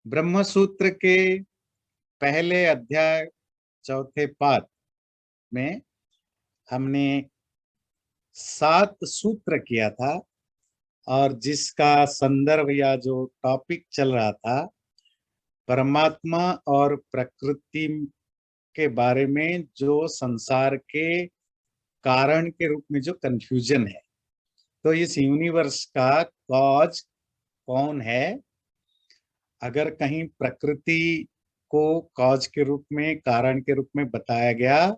ब्रह्म सूत्र के पहले अध्याय चौथे पाद में हमने 7 सूत्र किया था और जिसका संदर्भ या जो टॉपिक चल रहा था परमात्मा और प्रकृति के बारे में, जो संसार के कारण के रूप में जो कंफ्यूजन है। तो इस यूनिवर्स का कॉज कौन है? अगर कहीं प्रकृति को कॉज के रूप में, कारण के रूप में बताया गया,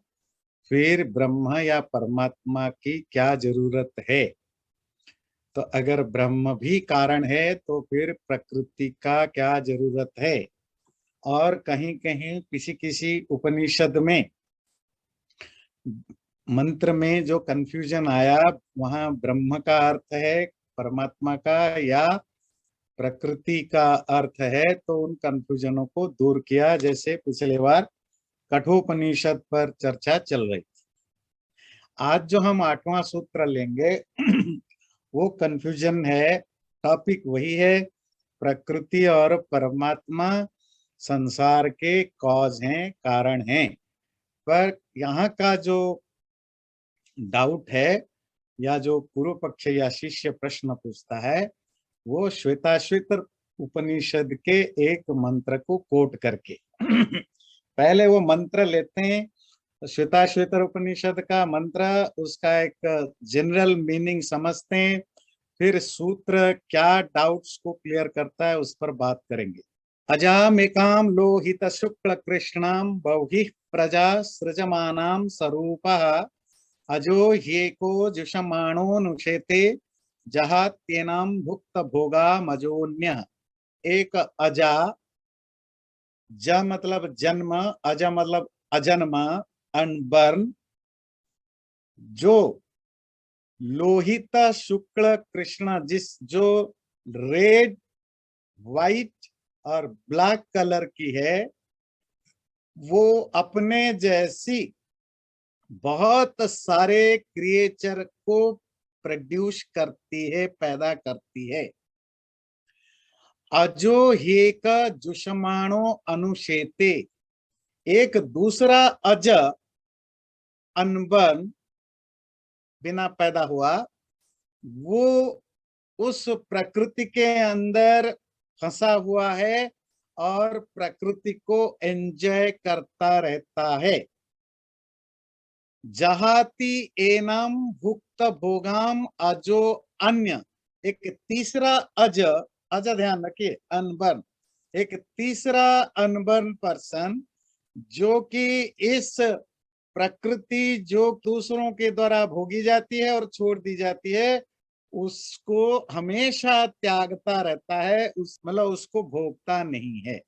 फिर ब्रह्म या परमात्मा की क्या जरूरत है? तो अगर ब्रह्म भी कारण है तो फिर प्रकृति का क्या जरूरत है? और कहीं कहीं किसी किसी उपनिषद में मंत्र में जो कंफ्यूजन आया, वहां ब्रह्म का अर्थ है परमात्मा का या प्रकृति का अर्थ है, तो उन कंफ्यूजनों को दूर किया। जैसे पिछले बार कठोपनिषद पर चर्चा चल रही थी। आज जो हम 8वां सूत्र लेंगे वो कंफ्यूजन है, टॉपिक वही है, प्रकृति और परमात्मा संसार के कॉज हैं, कारण हैं। पर यहाँ का जो डाउट है या जो पूर्व पक्ष या शिष्य प्रश्न पूछता है, वो श्वेताश्वेतर उपनिषद के एक मंत्र को कोट करके पहले वो मंत्र लेते हैं, श्वेताश्वेतर उपनिषद का मंत्र, उसका एक जनरल मीनिंग समझते हैं, फिर सूत्र क्या डाउट्स को क्लियर करता है उस पर बात करेंगे। अजामेकाम लोहित शुक्ल कृष्णाम बौहि प्रजा सृजमानाम स्वरूपः अजो ह्येको जुषमाणो नुषेते जहात्येनाम भुक्त भोगा मजोन्य। एक अजा, ज मतलब जन्म, अज मतलब अजन्म, अनबर्न, जो लोहित शुक्ल कृष्ण, जो रेड, व्हाइट और ब्लैक कलर की है, वो अपने जैसी बहुत सारे क्रिएचर को प्रोड्यूस करती है, पैदा करती है। अजो हेक जुषमाणो अनुशेते, एक दूसरा अज अनबन बिना पैदा हुआ, वो उस प्रकृति के अंदर फंसा हुआ है और प्रकृति को एंजॉय करता रहता है। जहाती एनम भुक्त भोगाम अजो अन्य, एक तीसरा अज, अज ध्यान रखिए, अनबर्न, एक तीसरा अनबर्न पर्सन जो कि इस प्रकृति जो दूसरों के द्वारा भोगी जाती है और छोड़ दी जाती है, उसको हमेशा त्यागता रहता है, उस मतलब उसको भोगता नहीं है।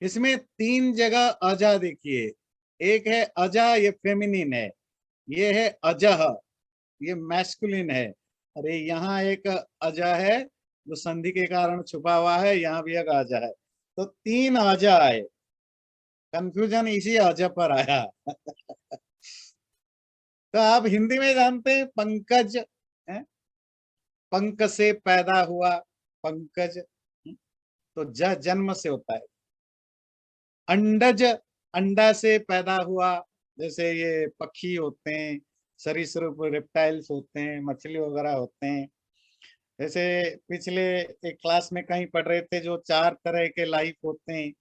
इसमें 3 जगह अजा देखिए, एक है अजा, ये फेमिनिन है, ये है अजह, ये मैस्कुलिन है। अरे यहाँ एक अजा है जो संधि के कारण छुपा हुआ है, यहाँ भी एक अजा है, तो 3 अजा है। कंफ्यूजन इसी अजा पर आया तो आप हिंदी में जानते हैं पंकज है? पंक से पैदा हुआ पंकज, तो जन्म से होता है। अंडज, अंडा से पैदा हुआ, जैसे ये पक्षी होते हैं, सरीसृप रेप्टाइल्स होते हैं, मछली वगैरह होते हैं। जैसे पिछले एक क्लास में कहीं पढ़ रहे थे, जो 4 तरह के लाइफ होते हैं।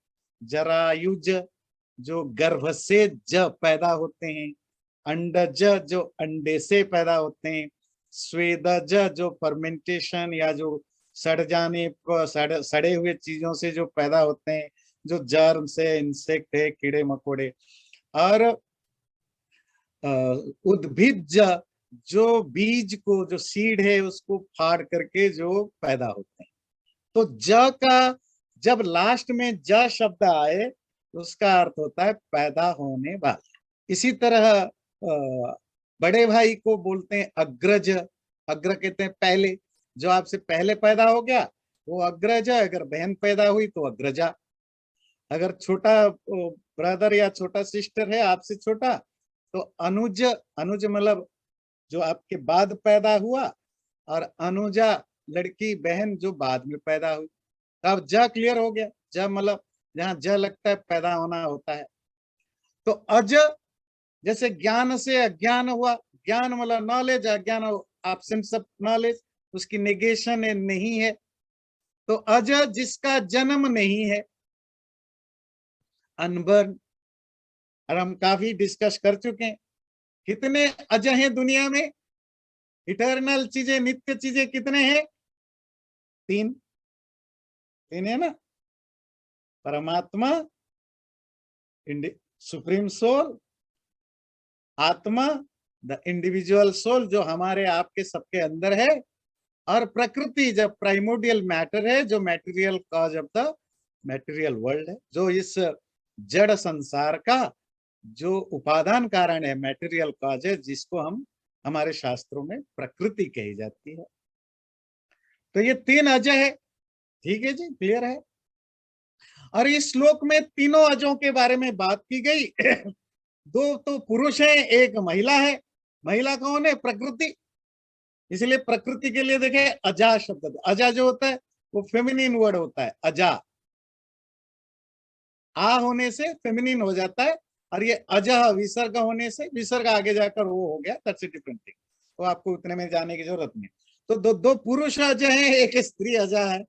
जरायुज, जो गर्भ से ज पैदा होते हैं। अंडज, जो अंडे से पैदा होते हैं। स्वेदज, जो फर्मेंटेशन या जो सड़ जाने सड़े हुए चीजों से जो पैदा होते हैं, जो जर्म से, इंसेक्ट है, कीड़े मकोड़े। और उद्भिज, जो बीज को, जो सीड है उसको फाड़ करके जो पैदा होते हैं। तो ज का जब लास्ट में ज शब्द आए, उसका अर्थ होता है पैदा होने वाला। इसी तरह बड़े भाई को बोलते हैं अग्रज, अग्र कहते हैं पहले, जो आपसे पहले पैदा हो गया वो अग्रज है। अगर बहन पैदा हुई तो अग्रजा। अगर छोटा ब्रदर या छोटा सिस्टर है आपसे छोटा तो अनुज, अनुज मतलब जो आपके बाद पैदा हुआ, और अनुजा लड़की बहन जो बाद में पैदा हुई। तो अब ज क्लियर हो गया, ज मतलब जहाँ ज लगता है पैदा होना होता है। तो अज जैसे ज्ञान से अज्ञान हुआ, ज्ञान मतलब नॉलेज, अज्ञान एब्सेंस ऑफ नॉलेज, उसकी नेगेशन है, नहीं है। तो अज जिसका जन्म नहीं है, अनबर्न। और हम काफी डिस्कस कर चुके हैं कितने अज हैं दुनिया में, इटर्नल चीजें, नित्य चीजें कितने हैं? तीन। तीन है ना, परमात्मा, सुप्रीम सोल, आत्मा, द इंडिविजुअल सोल जो हमारे आपके सबके अंदर है, और प्रकृति जब प्राइमोडियल मैटर है, जो material cause of the material world है, जो इस जड़ संसार का जो उपादान कारण है, मैटेरियल कॉज है, जिसको हम हमारे शास्त्रों में प्रकृति कही जाती है। तो ये तीन अजय है, ठीक है जी, क्लियर है। और इस श्लोक में तीनों अजों के बारे में बात की गई। दो तो पुरुष हैं, एक महिला है। महिला कौन है? प्रकृति। इसलिए प्रकृति के लिए देखे अजा शब्द, अजा जो होता है वो फेमिनिन वर्ड होता है, अजा। आ होने से फेमिनिन हो जाता है, और ये अजह विसर्ग होने से विसर्ग आगे जाकर वो हो गया, दैट्स अ डिफरेंट थिंग। तो आपको उतने में जाने की जरूरत नहीं। तो दो दो पुरुष अजय हैं, एक स्त्री अजा है।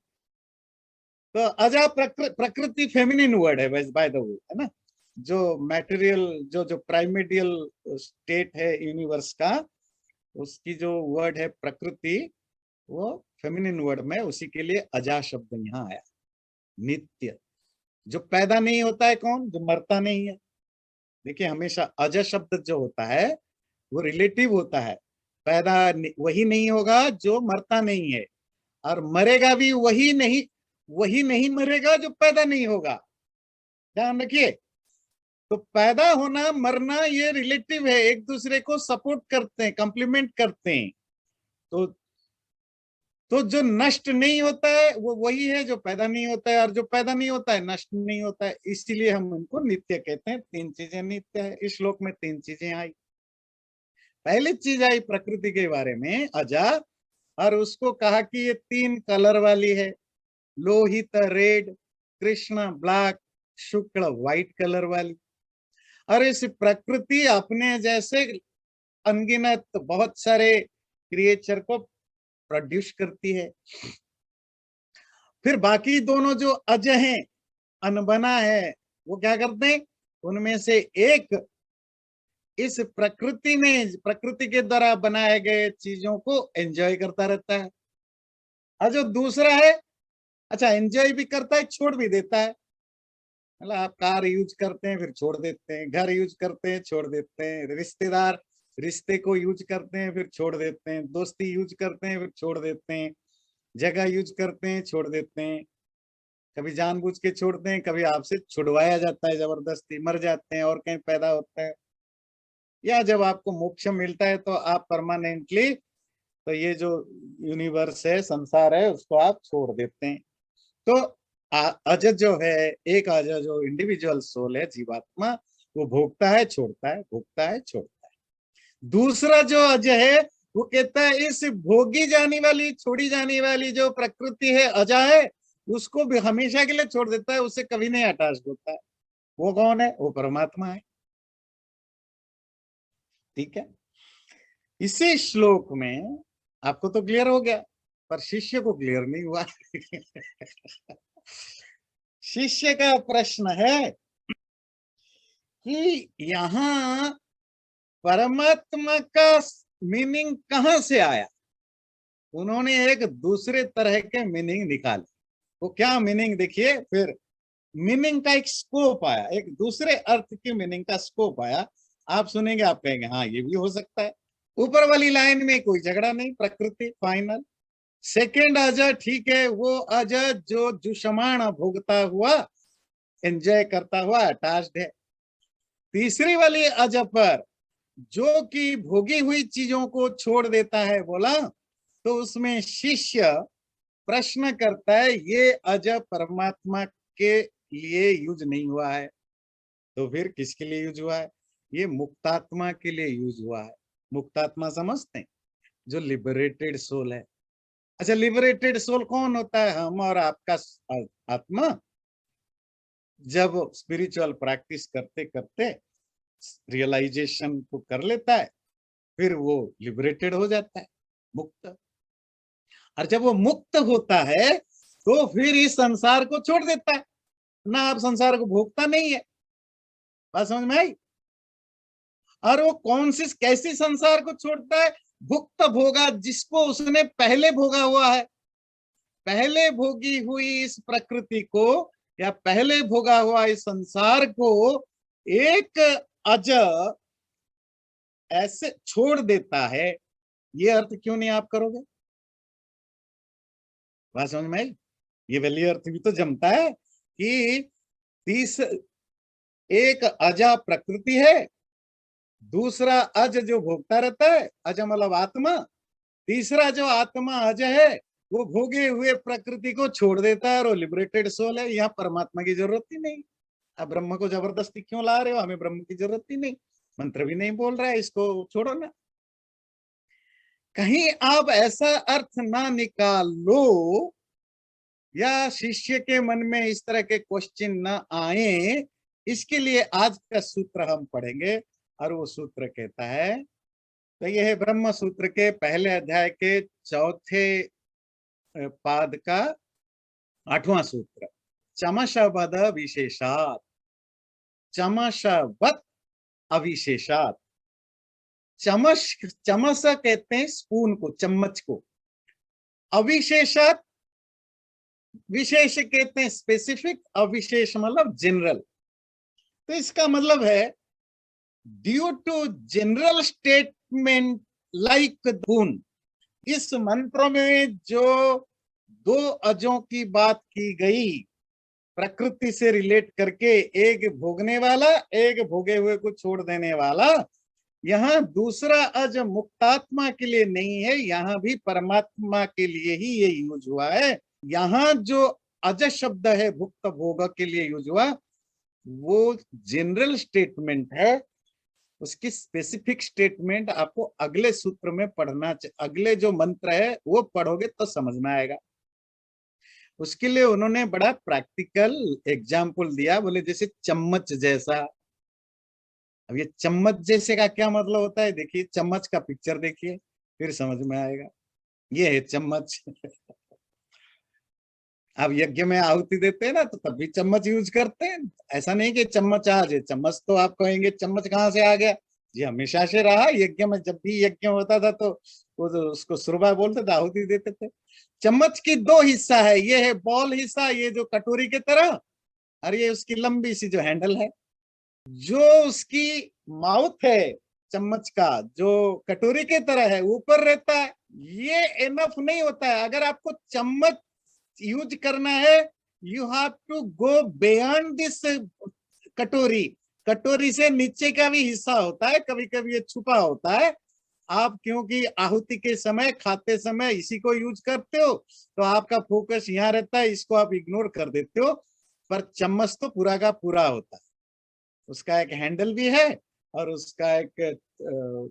तो अजा प्रकृति फेमिनिन वर्ड है बाय द वे, है ना। जो मैटेरियल, जो प्राइमेडियल स्टेट है यूनिवर्स का, उसकी जो वर्ड है प्रकृति, वो फेमिनिन वर्ड में, उसी के लिए अजा शब्द यहाँ आया। नित्य, जो पैदा नहीं होता है, कौन? जो मरता नहीं है। देखिए हमेशा अज शब्द जो होता है वो रिलेटिव होता है। पैदा वही नहीं होगा जो मरता नहीं है, और मरेगा भी वही नहीं मरेगा जो पैदा नहीं होगा। ध्यान रखिए। तो पैदा होना मरना ये रिलेटिव है, एक दूसरे को सपोर्ट करते हैं, कंप्लीमेंट करते हैं। तो जो नष्ट नहीं होता है वो वही है जो पैदा नहीं होता है, और जो पैदा नहीं होता है नष्ट नहीं होता है, इसीलिए हम उनको नित्य कहते हैं। तीन चीजें नित्य है। इस श्लोक में तीन चीजें आई। पहली चीज आई प्रकृति के बारे में, अजा, और उसको कहा कि ये तीन कलर वाली है, लोहित रेड, कृष्ण ब्लैक, शुक्ल व्हाइट कलर वाली। और इस प्रकृति अपने जैसे अनगिनत बहुत सारे क्रिएचर को प्रोड्यूस करती है। फिर बाकी दोनों जो अज हैं, अनबना है, वो क्या करते हैं? उनमें से एक इस प्रकृति में, प्रकृति के द्वारा बनाए गए चीजों को एंजॉय करता रहता है, और जो दूसरा है, अच्छा एंजॉय भी करता है, छोड़ भी देता है। मतलब आप कार यूज करते हैं फिर छोड़ देते हैं, घर यूज करते हैं छोड़ देते हैं, रिश्तेदार रिश्ते को यूज करते हैं फिर छोड़ देते हैं, दोस्ती यूज करते हैं फिर छोड़ देते हैं, जगह यूज करते हैं छोड़ देते हैं, कभी जानबूझ के छोड़ते हैं, कभी आपसे छुड़वाया जाता है जबरदस्ती, मर जाते हैं और कहीं पैदा होता है, या जब आपको मोक्ष मिलता है तो आप परमानेंटली, तो ये जो यूनिवर्स है, संसार है, उसको आप छोड़ देते हैं। तो अज जो है, एक अज जो इंडिविजुअल सोल है, जीवात्मा, वो भोगता है छोड़ता है, भोगता है छोड़ता है। दूसरा जो अज है वो कहता है इस भोगी जाने वाली, छोड़ी जाने वाली जो प्रकृति है, अजा है, उसको भी हमेशा के लिए छोड़ देता है, उसे कभी नहीं अटैच होता है। वो कौन है? वो परमात्मा है। ठीक है। इसी श्लोक में आपको तो क्लियर हो गया, पर शिष्य को क्लियर नहीं हुआ। शिष्य का प्रश्न है कि यहाँ परमात्मा का मीनिंग कहां से आया? उन्होंने एक दूसरे तरह के मीनिंग निकाले। वो क्या मीनिंग? देखिए, फिर मीनिंग का एक स्कोप आया, एक दूसरे अर्थ की मीनिंग का स्कोप आया। आप सुनेंगे, आप कहेंगे हाँ ये भी हो सकता है। ऊपर वाली लाइन में कोई झगड़ा नहीं, प्रकृति फाइनल। सेकेंड अजय, ठीक है, वो अजय जो जुषमाण भोगता हुआ, एंजॉय करता हुआ अटैच्ड है। तीसरी वाली अजय पर जो कि भोगी हुई चीजों को छोड़ देता है, बोला, तो उसमें शिष्य प्रश्न करता है ये अजय परमात्मा के लिए यूज नहीं हुआ है, तो फिर किसके लिए यूज हुआ है? ये मुक्तात्मा के लिए यूज हुआ है। मुक्तात्मा समझते हैं? जो लिबरेटेड सोल है, अच्छा, लिबरेटेड सोल कौन होता है? हम और आपका आत्मा जब स्पिरिचुअल प्रैक्टिस करते करते रियलाइजेशन को कर लेता है, फिर वो लिबरेटेड हो जाता है, मुक्त। और जब वो मुक्त होता है तो फिर इस संसार को छोड़ देता है ना, आप संसार को भोगता नहीं है। बात समझ में आई? और वो कौन सी कैसी संसार को छोड़ता है? भुक्त भोगा, जिसको उसने पहले भोगा हुआ है, पहले भोगी हुई इस प्रकृति को या पहले भोगा हुआ इस संसार को एक अज ऐसे छोड़ देता है। ये अर्थ क्यों नहीं आप करोगे? बात समझ में आई? ये वाली अर्थ भी तो जमता है कि तीस एक अजा प्रकृति है, दूसरा अज जो भोगता रहता है, अज मतलब आत्मा, तीसरा जो आत्मा अज है वो भोगे हुए प्रकृति को छोड़ देता है और वो लिबरेटेड सोल है। यहाँ परमात्मा की जरूरत ही नहीं। अब ब्रह्म को जबरदस्ती क्यों ला रहे हो? हमें ब्रह्म की जरूरत ही नहीं, मंत्र भी नहीं बोल रहा है, इसको छोड़ो ना। कहीं आप ऐसा अर्थ ना निकालो या शिष्य के मन में इस तरह के क्वेश्चन न आए, इसके लिए आज का सूत्र हम पढ़ेंगे। और वो सूत्र कहता है, तो यह है ब्रह्म सूत्र के पहले अध्याय के चौथे पाद का 8वां सूत्र, चमशबद विशेषात, चमशवत अविशेषात। चमस कहते हैं स्पून को, चम्मच को। अविशेषात, विशेष कहते हैं स्पेसिफिक, अविशेष मतलब जनरल। तो इसका मतलब है due to general statement like धून, इस मंत्र में जो दो अजों की बात की गई प्रकृति से रिलेट करके, एक भोगने वाला, एक भोगे हुए को छोड़ देने वाला, यहाँ दूसरा अज मुक्तात्मा के लिए नहीं है, यहाँ भी परमात्मा के लिए ही ये यूज हुआ है। यहाँ जो अज शब्द है भुक्त भोग के लिए यूज हुआ, वो जनरल स्टेटमेंट है। उसकी स्पेसिफिक स्टेटमेंट आपको अगले सूत्र में पढ़ना चाहिए। अगले जो मंत्र है वो पढ़ोगे तो समझ में आएगा। उसके लिए उन्होंने बड़ा प्रैक्टिकल एग्जाम्पल दिया, बोले जैसे चम्मच जैसा। अब ये चम्मच जैसे का क्या मतलब होता है? देखिए, चम्मच का पिक्चर देखिए, फिर समझ में आएगा। ये है चम्मच। अब यज्ञ में आहुति देते हैं ना, तो तब भी चम्मच यूज करते हैं। ऐसा नहीं कि चम्मच आज है, चम्मच तो आप कहेंगे चम्मच कहाँ से आ गया? ये हमेशा से रहा यज्ञ में। जब भी यज्ञ होता था तो वो जो उसको सुरबा बोलते थे, आहुति देते थे। चम्मच की दो हिस्सा है, ये है बॉल हिस्सा, ये जो कटोरी की तरह, और ये उसकी लंबी सी जो हैंडल है। जो उसकी माउथ है चम्मच का, जो कटोरी की तरह है, ऊपर रहता है। ये इनफ नहीं होता है। अगर आपको चम्मच यूज करना है, you have to go beyond this katori. कटोरी से नीचे का भी हिस्सा होता है, कभी कभी ये छुपा होता है। आप क्योंकि आहुति के समय, खाते समय इसी को यूज करते हो, तो आपका फोकस यहाँ रहता है, इसको आप इग्नोर कर देते हो। पर चम्मच तो पूरा का पूरा होता है, उसका एक हैंडल भी है और उसका एक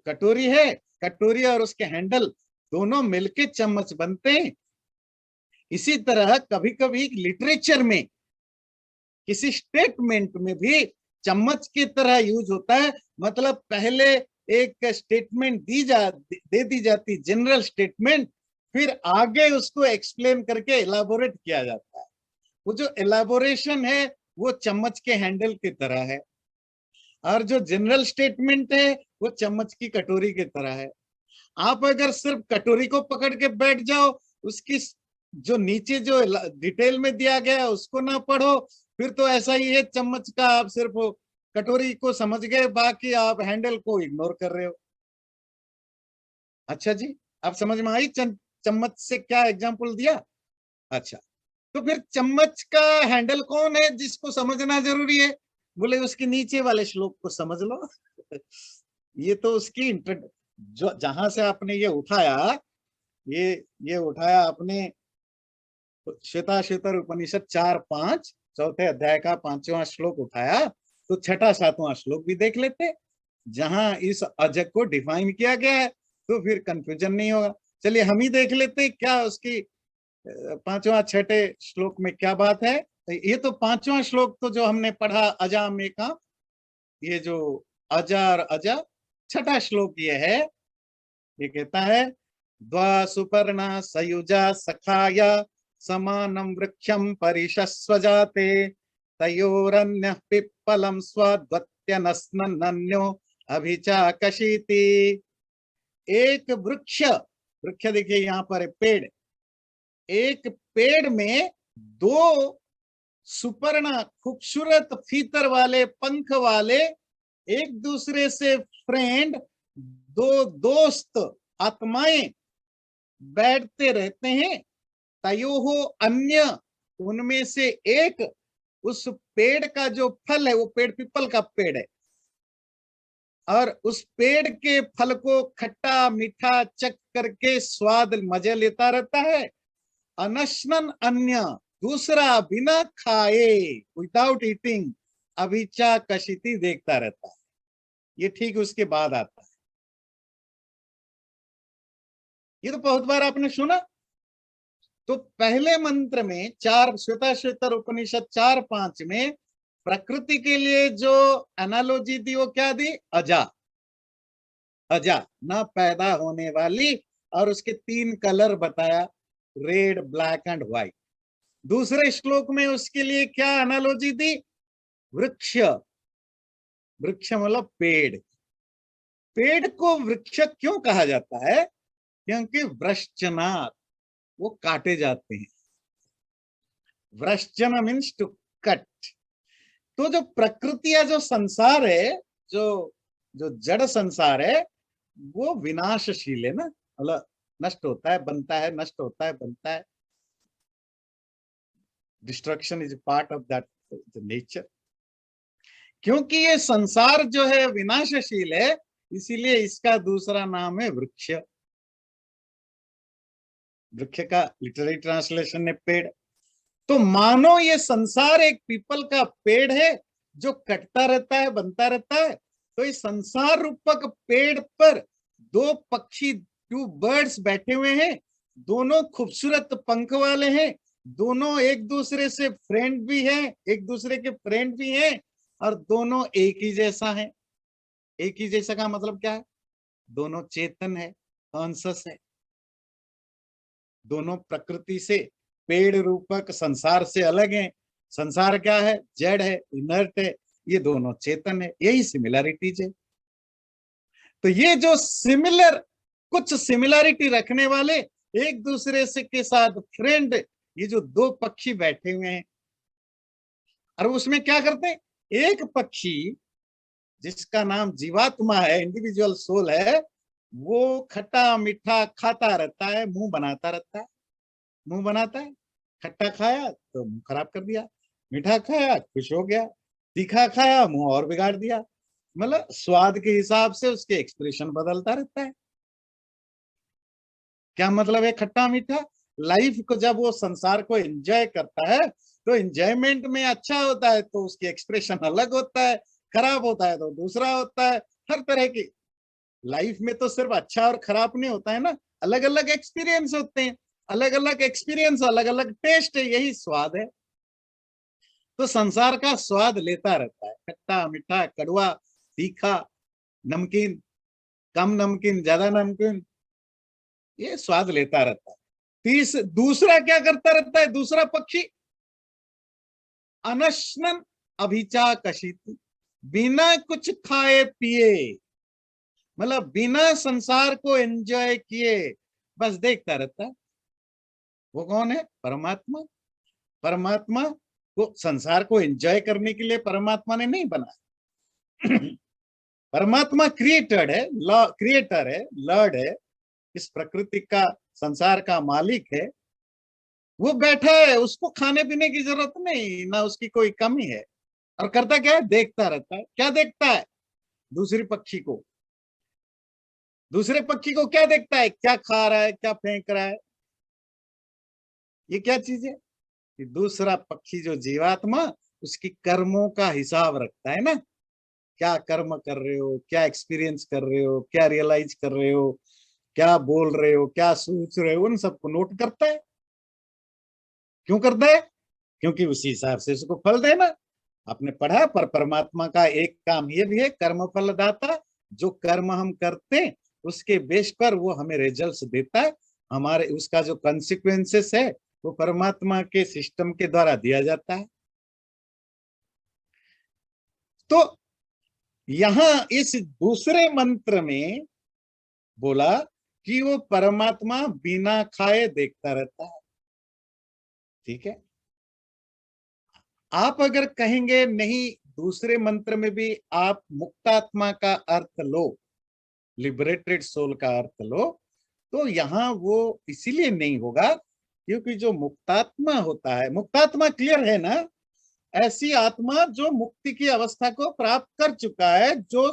कटोरी है। कटोरी और उसके हैंडल दोनों मिलके चम्मच बनते हैं। इसी तरह कभी कभी लिटरेचर में किसी स्टेटमेंट में भी चम्मच की तरह यूज होता है। मतलब पहले एक स्टेटमेंट दे दी जाती, जनरल स्टेटमेंट, फिर आगे उसको एक्सप्लेन करके इलाबोरेट किया जाता है। वो जो इलाबोरेशन है वो चम्मच के हैंडल की तरह है, और जो जनरल स्टेटमेंट है वो चम्मच की कटोरी की तरह है। आप अगर सिर्फ कटोरी को पकड़ के बैठ जाओ, उसकी जो नीचे जो डिटेल में दिया गया है उसको ना पढ़ो, फिर तो ऐसा ही है चम्मच का, आप सिर्फ कटोरी को समझ गए, बाकी आप हैंडल को इग्नोर कर रहे हो। अच्छा जी, आप समझ में आई चम्मच से क्या एग्जांपल दिया? अच्छा, तो फिर चम्मच का हैंडल कौन है जिसको समझना जरूरी है? बोले उसके नीचे वाले श्लोक को समझ लो। ये तो उसकी जो जहां से आपने ये उठाया, ये उठाया आपने श्वेताश्वेतर उपनिषद 4-5 चौथे अध्याय का 5वां श्लोक उठाया, तो 6वां-7वां श्लोक भी देख लेते, जहां इस अज को डिफाइन किया गया है, तो फिर कंफ्यूजन नहीं होगा। चलिए हम ही देख लेते हैं क्या उसकी पांचवा छठे श्लोक में क्या बात है। ये तो पांचवा श्लोक तो जो हमने पढ़ा अजा में का, ये जो अजा और अजा, छठा श्लोक ये है। ये कहता है द्वा सुपर्णा सयुजा सखाया समानम वृक्षम परिशस्वजाते तयोरन्य पिप्पलम स्वद्वत्यनस्नन्यो अभिचाकशीति। एक वृक्ष, वृक्ष देखिए यहाँ पर है पेड़, एक पेड़ में दो सुपर्ण खूबसूरत फीतर वाले पंख वाले एक दूसरे से फ्रेंड, दो दोस्त आत्माएं बैठते रहते हैं। तयोहो अन्य, उनमें से एक, उस पेड़ का जो फल है वो पेड़ पीपल का पेड़ है और उस पेड़ के फल को खट्टा मीठा चख करके स्वाद मजे लेता रहता है। अनशनन अन्य, दूसरा बिना खाए, विदाउट ईटिंग, अभिचा कशिति देखता रहता है। ये ठीक उसके बाद आता है। ये तो बहुत बार आपने सुना। तो पहले मंत्र में चार श्वेताश्वेतर उपनिषद 4-5 में प्रकृति के लिए जो एनालॉजी दी वो क्या दी? अजा, अजा ना पैदा होने वाली, और उसके 3 कलर बताया, रेड ब्लैक एंड व्हाइट। दूसरे श्लोक में उसके लिए क्या एनालॉजी दी? वृक्ष, वृक्ष मतलब पेड़। पेड़ को वृक्ष क्यों कहा जाता है? क्योंकि वृश्चनात्, वो काटे जाते हैं। वृश्चन मीन्स टू कट। तो जो प्रकृति या जो संसार है, जो जो जड़ संसार है, वो विनाशशील है ना, मतलब नष्ट होता है बनता है, नष्ट होता है बनता है। Destruction is part of that nature. क्योंकि ये संसार जो है विनाशशील है, इसीलिए इसका दूसरा नाम है वृक्ष। वृक्ष का लिटररी ट्रांसलेशन है पेड़। तो मानो ये संसार एक पीपल का पेड़ है जो कटता रहता है, बनता रहता है। तो इस संसार रूपक पेड़ पर 2 पक्षी, 2 बर्ड्स बैठे हुए हैं। दोनों खूबसूरत पंख वाले हैं, दोनों एक दूसरे से फ्रेंड भी हैं, एक दूसरे के फ्रेंड भी हैं, और दोनों एक ही जैसा है। एक ही जैसा का मतलब क्या है? दोनों चेतन है, कॉन्शस है। दोनों प्रकृति से, पेड़ रूपक संसार से अलग हैं। संसार क्या है? जड़ है, इनर्ट है। ये दोनों चेतन है। यही सिमिलरिटीज है। तो ये जो सिमिलर, कुछ सिमिलरिटी रखने वाले, एक दूसरे से के साथ फ्रेंड, ये जो 2 पक्षी बैठे हुए हैं, और उसमें क्या करते हैं? एक पक्षी जिसका नाम जीवात्मा है, इंडिविजुअल सोल है, वो खट्टा मीठा खाता रहता है, मुंह बनाता रहता है, मुंह बनाता है। खट्टा खाया तो मुंह खराब कर दिया, मीठा खाया खुश हो गया, तीखा खाया मुंह और बिगाड़ दिया। मतलब स्वाद के हिसाब से उसके एक्सप्रेशन बदलता रहता है। क्या मतलब है खट्टा मीठा? लाइफ को जब वो संसार को एंजॉय करता है तो एंजॉयमेंट में अच्छा होता है तो उसकी एक्सप्रेशन अलग होता है, खराब होता है तो दूसरा होता है। हर तरह की लाइफ में तो सिर्फ अच्छा और खराब नहीं होता है ना, अलग अलग एक्सपीरियंस होते हैं। अलग अलग एक्सपीरियंस, अलग अलग टेस्ट है, यही स्वाद है। तो संसार का स्वाद लेता रहता है, खट्टा मीठा कड़वा तीखा नमकीन, कम नमकीन ज्यादा नमकीन, ये स्वाद लेता रहता है। दूसरा क्या करता रहता है? दूसरा पक्षी अनशनन अभिचा कशिति, बिना कुछ खाए पिए, मतलब बिना संसार को एंजॉय किए बस देखता रहता है। वो कौन है? परमात्मा। परमात्मा को संसार को एंजॉय करने के लिए परमात्मा ने नहीं बनाया। परमात्मा क्रिएटेड है, क्रिएटर है, लॉर्ड है, इस प्रकृति का, संसार का मालिक है। वो बैठा है, उसको खाने पीने की जरूरत नहीं, ना उसकी कोई कमी है। और करता क्या है? देखता रहता है। क्या देखता है? दूसरी पक्षी को, दूसरे पक्षी को क्या देखता है? क्या खा रहा है, क्या फेंक रहा है। ये क्या चीज है? कि दूसरा पक्षी जो जीवात्मा, उसकी कर्मों का हिसाब रखता है ना। क्या कर्म कर रहे हो, क्या एक्सपीरियंस कर रहे हो, क्या रियलाइज कर रहे हो, क्या बोल रहे हो, क्या सोच रहे हो, उन सबको नोट करता है। क्यों करता है? क्योंकि उसी हिसाब से उसको फल देना। आपने पढ़ा, पर परमात्मा का एक काम ये भी है, कर्म फल दाता। जो कर्म हम करते हैं उसके बेस पर वो हमें रिजल्ट्स देता है। हमारे उसका जो कॉन्सिक्वेंसेस है वो परमात्मा के सिस्टम के द्वारा दिया जाता है। तो यहां इस दूसरे मंत्र में बोला कि वो परमात्मा बिना खाए देखता रहता है। ठीक है। आप अगर कहेंगे नहीं, दूसरे मंत्र में भी आप मुक्तात्मा का अर्थ लो, लिबरेटेड सोल का अर्थ लो, तो यहां वो इसीलिए नहीं होगा क्योंकि जो मुक्तात्मा होता है, मुक्तात्मा क्लियर है ना, ऐसी आत्मा जो मुक्ति की अवस्था को प्राप्त कर चुका है, जो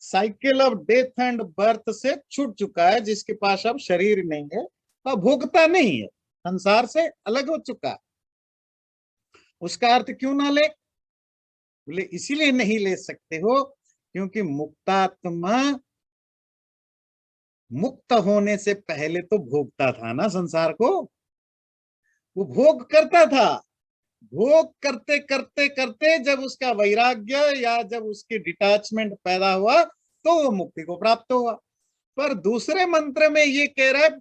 cycle of death and birth से छूट चुका है, जिसके पास अब शरीर नहीं है, वह भोगता नहीं है, संसार से अलग हो चुका है। उसका अर्थ क्यों ना ले? बोले इसीलिए नहीं ले सकते हो क्योंकि मुक्तात्मा मुक्त होने से पहले तो भोगता था ना संसार को। वो भोग करता था। भोग करते करते करते जब उसका वैराग्य या जब उसकी डिटैचमेंट पैदा हुआ तो वो मुक्ति को प्राप्त हुआ। पर दूसरे मंत्र में ये कह रहा है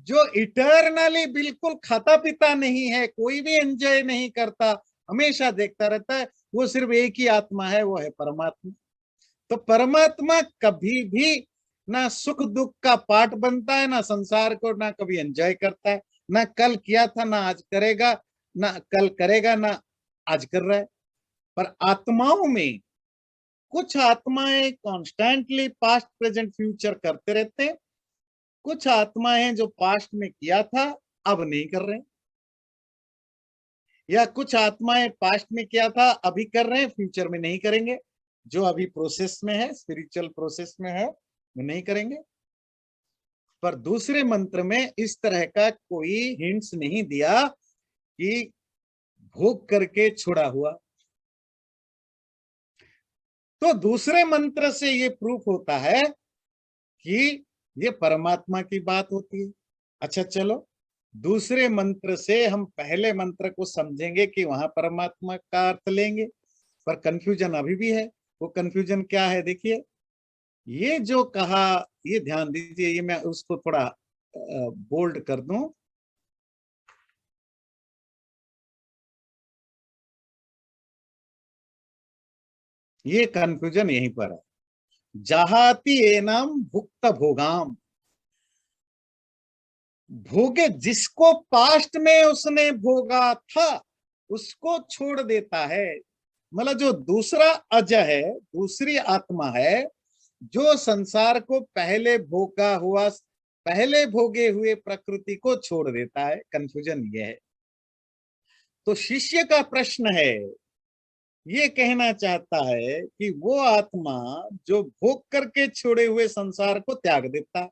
जो इटर्नली बिल्कुल खाता पीता नहीं है, कोई भी एंजॉय नहीं करता, हमेशा देखता रहता है, वो सिर्फ एक ही आत्मा है, वो है परमात्मा। तो परमात्मा कभी भी ना सुख दुख का पार्ट बनता है, ना संसार को ना कभी एंजॉय करता है, ना कल किया था ना आज करेगा, ना कल करेगा ना आज कर रहा है। पर आत्माओं में कुछ आत्माएं कॉन्स्टेंटली पास्ट प्रेजेंट फ्यूचर करते रहते हैं, कुछ आत्माएं जो पास्ट में किया था अब नहीं कर रहे, या कुछ आत्माएं पास्ट में किया था अभी कर रहे हैं, फ्यूचर में नहीं करेंगे। जो अभी प्रोसेस में है, स्पिरिचुअल प्रोसेस में है, वो नहीं करेंगे। पर दूसरे मंत्र में इस तरह का कोई हिंट्स नहीं दिया कि भोग करके छुड़ा हुआ। तो दूसरे मंत्र से ये प्रूफ होता है कि ये परमात्मा की बात होती है। अच्छा चलो, दूसरे मंत्र से हम पहले मंत्र को समझेंगे कि वहां परमात्मा का अर्थ लेंगे, पर कंफ्यूजन अभी भी है। वो कंफ्यूजन क्या है देखिए, ये जो कहा, ये ध्यान दीजिए, ये मैं उसको थोड़ा बोल्ड कर दूं। ये कंफ्यूजन यहीं पर है। जहाती एनम भुक्त भोगाम, भोगे जिसको पास्ट में उसने भोगा था उसको छोड़ देता है। मतलब जो दूसरा अज है, दूसरी आत्मा है, जो संसार को पहले भोगा हुआ, पहले भोगे हुए प्रकृति को छोड़ देता है। कंफ्यूजन ये है। तो शिष्य का प्रश्न है, ये कहना चाहता है कि वो आत्मा जो भोग करके छोड़े हुए संसार को त्याग देता है।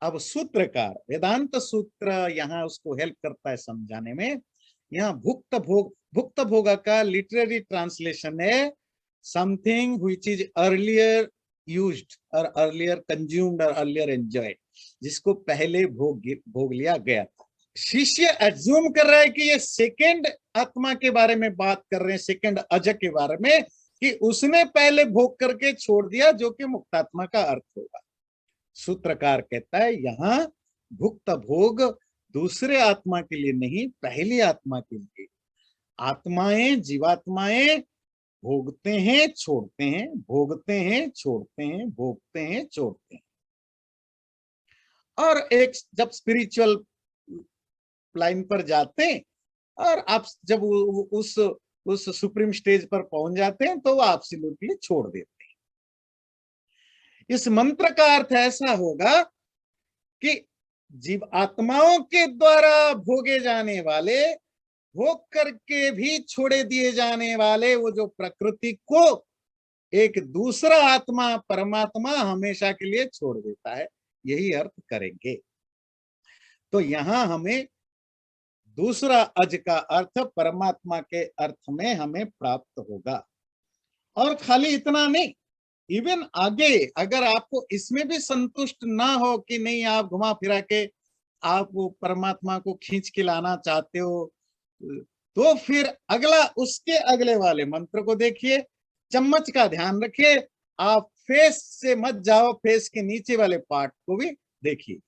अब सूत्रकार वेदांत सूत्र यहाँ उसको हेल्प करता है समझाने में। यहाँ भुक्त भोग, भुक्त भोग का लिटरेरी ट्रांसलेशन है something which is earlier used और अर्लियर कंज्यूम्ड और अर्लियर एंजॉयड, जिसको पहले भोग लिया गया था। शिष्य एज्यूम कर रहा है कि ये सेकेंड आत्मा के बारे में बात कर रहे हैं, सेकेंड अज के बारे में, कि उसने पहले भोग करके छोड़ दिया, जो कि मुक्तात्मा का अर्थ होगा। सूत्रकार कहता है यहां भुक्त भोग दूसरे आत्मा के लिए नहीं, पहली आत्मा के लिए। आत्माएं, जीवात्माएं भोगते हैं छोड़ते हैं, भोगते हैं छोड़ते हैं, भोगते हैं छोड़ते हैं। और एक जब स्पिरिचुअल लाइन पर जाते हैं और आप जब उस सुप्रीम स्टेज पर पहुंच जाते हैं तो वो एब्सोल्युटली छोड़ देते हैं। इस मंत्र का अर्थ ऐसा होगा कि जीव आत्माओं के द्वारा भोगे जाने वाले, भोग करके भी छोड़े दिए जाने वाले वो जो प्रकृति को एक दूसरा आत्मा परमात्मा हमेशा के लिए छोड़ देता है, यही अर्थ करेंगे। तो यहां हमें दूसरा अज का अर्थ परमात्मा के अर्थ में हमें प्राप्त होगा। और खाली इतना नहीं, इवन आगे अगर आपको इसमें भी संतुष्ट ना हो कि नहीं, आप घुमा फिरा के आप वो परमात्मा को खींच के लाना चाहते हो, तो फिर अगला, उसके अगले वाले मंत्र को देखिए। चम्मच का ध्यान रखिए, आप फेस से मत जाओ, फेस के नीचे वाले पार्ट को भी देखिए।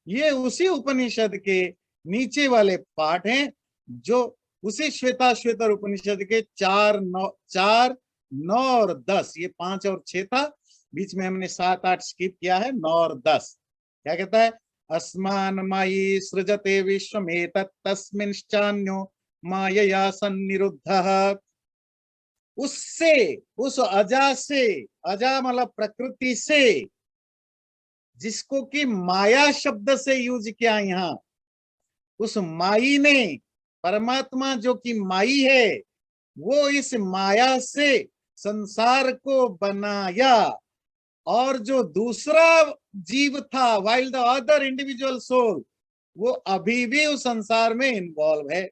ये उसी उपनिषद के नीचे वाले पार्ट हैं, जो उसी श्वेताश्वेतर उपनिषद के 4, 9 और 10, ये 5 और 6 था, बीच में हमने 7, 8 स्किप किया है। 9 और 10 क्या कहता है? अस्मान मायी सृजते विश्वमेतत् तस्मिंश्चान्यो मायया सन्निरुद्धः। उससे, उस अजा से, अजा मतलब प्रकृति से, जिसको कि माया शब्द से यूज किया यहाँ, उस माई ने, परमात्मा जो कि माई है, वो इस माया से संसार को बनाया। और जो दूसरा जीव था, while the other individual soul, वो अभी भी उस संसार में इन्वॉल्व है।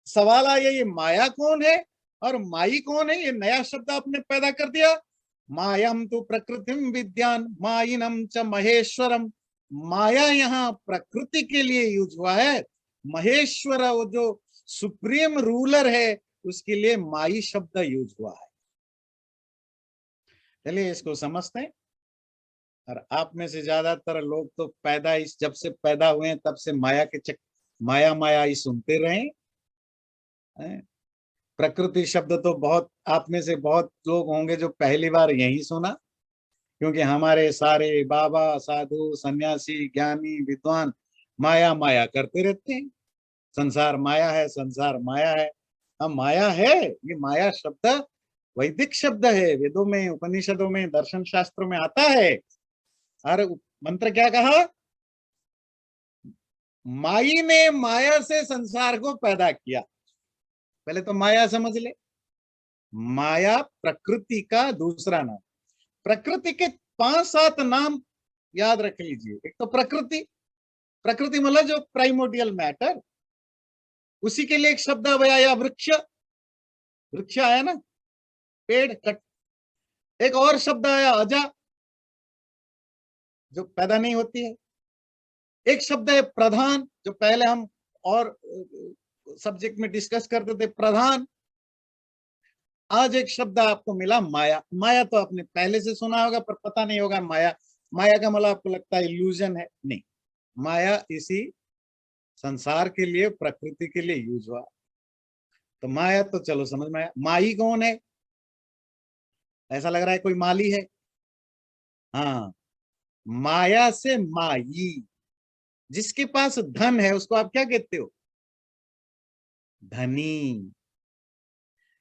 सवाल आया, ये माया कौन है और माई कौन है? ये नया शब्द आपने पैदा कर दिया। मायम तो प्रकृतिम विद्यान माइनम च महेश्वरम। माया यहाँ प्रकृति के लिए यूज हुआ है। महेश्वर, वो जो सुप्रीम रूलर है, उसके लिए माई शब्द यूज हुआ है। चलिए इसको समझते हैं। और आप में से ज्यादातर लोग तो पैदा, इस जब से पैदा हुए हैं तब से माया के माया माया ही सुनते रहे हैं। प्रकृति शब्द तो बहुत, आप में से बहुत लोग होंगे जो पहली बार यही सुना, क्योंकि हमारे सारे बाबा, साधु, सन्यासी, ज्ञानी, विद्वान माया माया करते रहते हैं। संसार माया है, संसार माया है। अब माया है, ये माया शब्द वैदिक शब्द है, वेदों में, उपनिषदों में, दर्शन शास्त्रों में आता है। और मंत्र क्या कहा? माई ने माया से संसार को पैदा किया। पहले तो माया समझ ले। माया प्रकृति का दूसरा नाम। प्रकृति के 5-7 नाम याद रख लीजिए। एक तो प्रकृति, प्रकृति मतलब जो प्राइमोडियल मैटर, उसी के लिए एक शब्द आया वृक्ष, वृक्ष आया ना, पेड़ कट। एक और शब्द आया अजा, जो पैदा नहीं होती है। एक शब्द है प्रधान, जो पहले हम और सब्जेक्ट में डिस्कस करते थे, प्रधान। आज एक शब्द आपको मिला माया। माया तो आपने पहले से सुना होगा, पर पता नहीं होगा माया, माया का मतलब आपको लगता है इल्यूजन है। नहीं, माया इसी संसार के लिए, प्रकृति के लिए यूज हुआ। तो माया तो चलो समझ में आया। माई कौन है? ऐसा लग रहा है कोई माली है। हाँ, माया से माई। जिसके पास धन है उसको आप क्या कहते हो? धनी।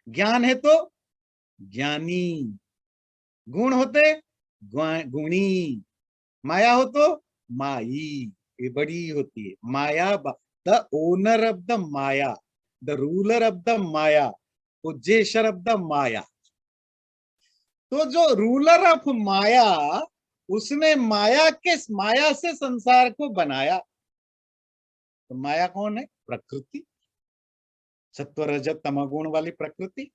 ज्ञान है तो ज्ञानी। गुण होते गुणी। माया हो तो माई। ये बड़ी होती है माया। The owner of the maya, the ruler of the maya, possessor of the maya. तो जो रूलर ऑफ माया, उसने माया से संसार को बनाया। तो माया कौन है? प्रकृति, सत्व रजत तमगुण वाली प्रकृति।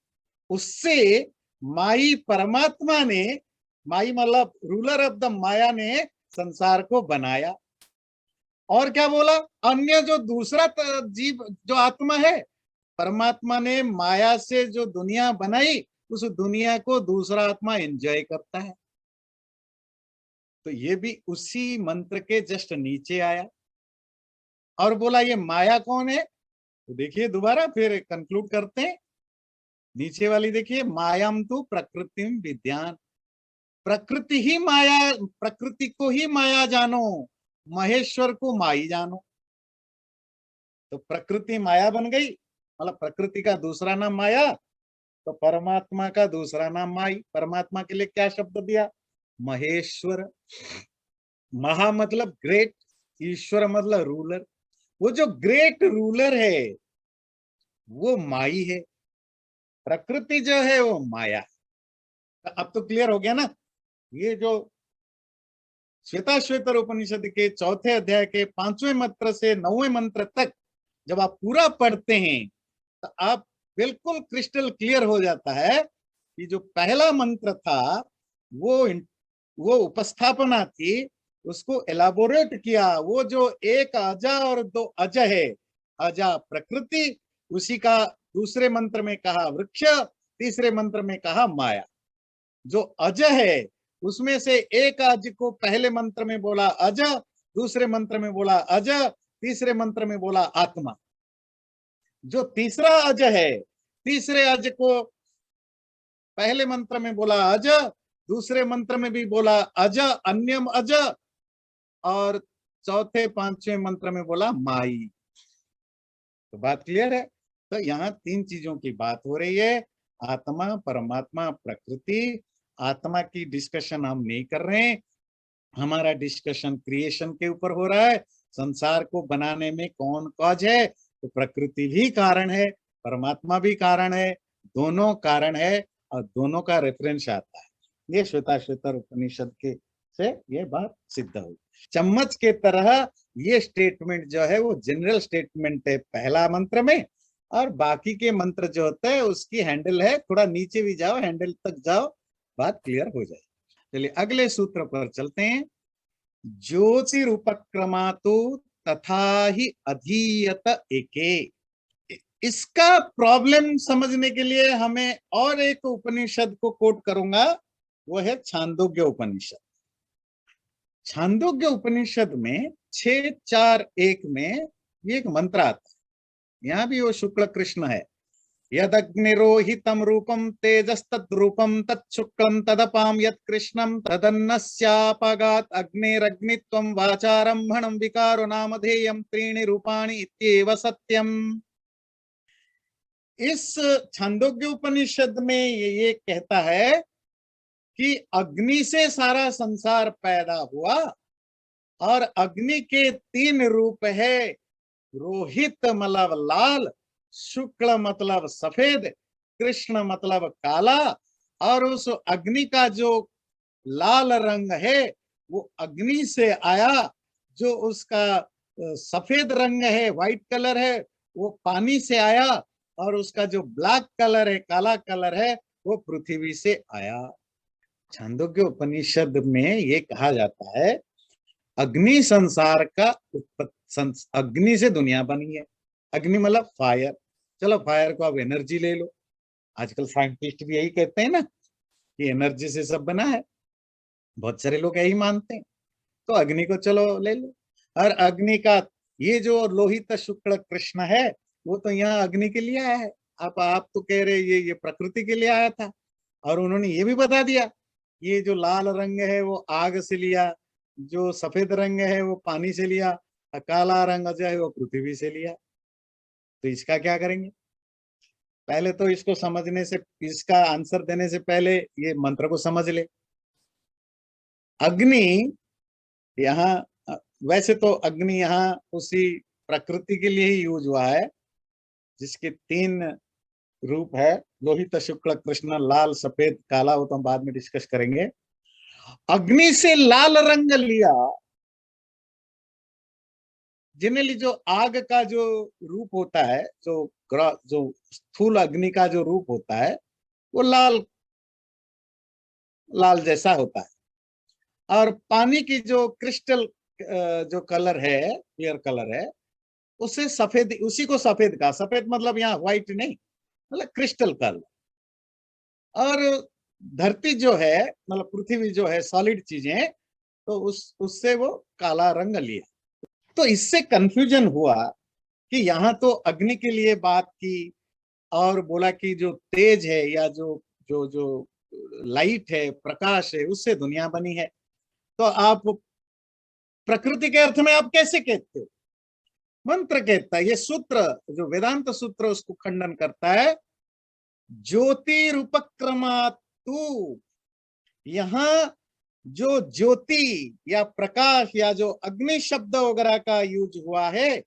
उससे माई परमात्मा ने, माई मतलब रूलर ऑफ द माया ने संसार को बनाया। और क्या बोला? अन्य जो दूसरा जीव, जो आत्मा है, परमात्मा ने माया से जो दुनिया बनाई, उस दुनिया को दूसरा आत्मा एंजॉय करता है। तो ये भी उसी मंत्र के जस्ट नीचे आया। और बोला ये माया कौन है? तो देखिए दोबारा फिर कंक्लूड करते हैं। नीचे वाली देखिए, मायाम तु प्रकृतिम विद्यान। प्रकृति ही माया, प्रकृति को ही माया जानो, महेश्वर को माई जानो। तो प्रकृति माया बन गई, मतलब प्रकृति का दूसरा नाम माया, तो परमात्मा का दूसरा नाम माई। परमात्मा के लिए क्या शब्द दिया? महेश्वर। महा मतलब ग्रेट, ईश्वर मतलब रूलर। वो जो ग्रेट रूलर है वो माई है, प्रकृति जो है वो माया। अब तो क्लियर हो गया ना। ये जो श्वेताश्वेतर उपनिषद के 4थे अध्याय के 5वें मंत्र से 9वें मंत्र तक जब आप पूरा पढ़ते हैं, तो आप बिल्कुल क्रिस्टल क्लियर हो जाता है कि जो पहला मंत्र था वो उपस्थापना थी, उसको एलाबोरेट किया। वो जो एक अजा और दो अज है, अजा प्रकृति, उसी का दूसरे मंत्र में कहा वृक्ष, तीसरे मंत्र में कहा माया। जो अज है उसमें से एक अज को पहले मंत्र में बोला अज, दूसरे मंत्र में बोला अज, तीसरे मंत्र में बोला आत्मा। जो तीसरा अज है, तीसरे अज को पहले मंत्र में बोला अज, दूसरे मंत्र में भी बोला अज, अन्यम अज, और चौथे पांचवें मंत्र में बोला माई। तो बात क्लियर है। तो यहाँ तीन चीजों की बात हो रही है, आत्मा, परमात्मा, प्रकृति। आत्मा की डिस्कशन हम नहीं कर रहे हैं, हमारा डिस्कशन क्रिएशन के ऊपर हो रहा है। संसार को बनाने में कौन कॉज है? तो प्रकृति भी कारण है, परमात्मा भी कारण है, दोनों कारण है, और दोनों का रेफरेंस आता है। ये श्वेताश्वतर उपनिषद के से ये बात सिद्ध हुई। चम्मच के तरह ये स्टेटमेंट जो है वो जनरल स्टेटमेंट है पहला मंत्र में, और बाकी के मंत्र जो होते हैं उसकी हैंडल है, थोड़ा नीचे भी जाओ, हैंडल तक जाओ, बात क्लियर हो जाए। चलिए अगले सूत्र पर चलते हैं। ज्योतिरुपक्रमातु तथा ही अधीयत एके। इसका प्रॉब्लम समझने के लिए हमें और एक उपनिषद को कोट करूंगा, वो है छांदोग्य उपनिषद। छांदोग्य उपनिषद में 6:4:1 में ये एक मंत्र आता है। यहाँ भी वो शुक्ल कृष्ण है। यदग्निरोहितम रूपम तेजस्तद्रूपम तत्शुक्लम तदपाम यत् कृष्णम तदन्नस्यापगात् अग्निरग्नित्वं वाचारंभणं विकारो नामधेयं त्रीणि रूपाणि इत्येव सत्यम। इस छांदोग्य उपनिषद में ये कहता है कि अग्नि से सारा संसार पैदा हुआ, और अग्नि के तीन रूप है। रोहित मतलब लाल, शुक्ल मतलब सफेद, कृष्ण मतलब काला। और उस अग्नि का जो लाल रंग है वो अग्नि से आया, जो उसका सफेद रंग है, व्हाइट कलर है, वो पानी से आया, और उसका जो ब्लैक कलर है, काला कलर है, वो पृथ्वी से आया। छांदोग्य उपनिषद में ये कहा जाता है अग्नि संसार का अग्नि से दुनिया बनी है। अग्नि मतलब फायर। चलो फायर को आप एनर्जी ले लो, आजकल साइंटिस्ट भी यही कहते हैं ना कि एनर्जी से सब बना है, बहुत सारे लोग यही मानते हैं। तो अग्नि को चलो ले लो। और अग्नि का ये जो लोहित शुक्ल कृष्ण है, वो तो यहाँ अग्नि के लिए आया है। आप तो कह रहे ये प्रकृति के लिए आया था, और उन्होंने ये भी बता दिया ये जो लाल रंग है वो आग से लिया, जो सफेद रंग है वो पानी से लिया, और काला रंग जो है वो पृथ्वी से लिया। तो इसका क्या करेंगे? पहले तो इसको समझने से, इसका आंसर देने से पहले ये मंत्र को समझ ले। अग्नि यहाँ, वैसे तो अग्नि यहाँ उसी प्रकृति के लिए ही यूज हुआ है, जिसके तीन रूप है, लोहित शुक्ल कृष्ण, लाल सफेद काला, वो तो हम बाद में डिस्कस करेंगे। अग्नि से लाल रंग लिया। जनरली जो आग का जो रूप होता है, जो स्थूल अग्नि का जो रूप होता है, वो लाल लाल जैसा होता है। और पानी की जो क्रिस्टल जो कलर है, क्लियर कलर है, उसे सफेद, उसी को सफेद का, सफेद मतलब यहाँ व्हाइट नहीं, मतलब क्रिस्टल कलर। और धरती जो है, मतलब पृथ्वी जो है, सॉलिड चीजें, तो उससे वो काला रंग लिया। तो इससे कंफ्यूजन हुआ कि यहाँ तो अग्नि के लिए बात की, और बोला कि जो तेज है या जो जो जो लाइट है, प्रकाश है, उससे दुनिया बनी है। तो आप प्रकृति के अर्थ में आप कैसे कहते हो? मंत्र कहता है, ये सूत्र जो वेदांत सूत्र उसको खंडन करता है। ज्योतिरुपक्रमातु, यहाँ जो ज्योति या प्रकाश या जो अग्नि शब्द वगैरह का यूज हुआ है,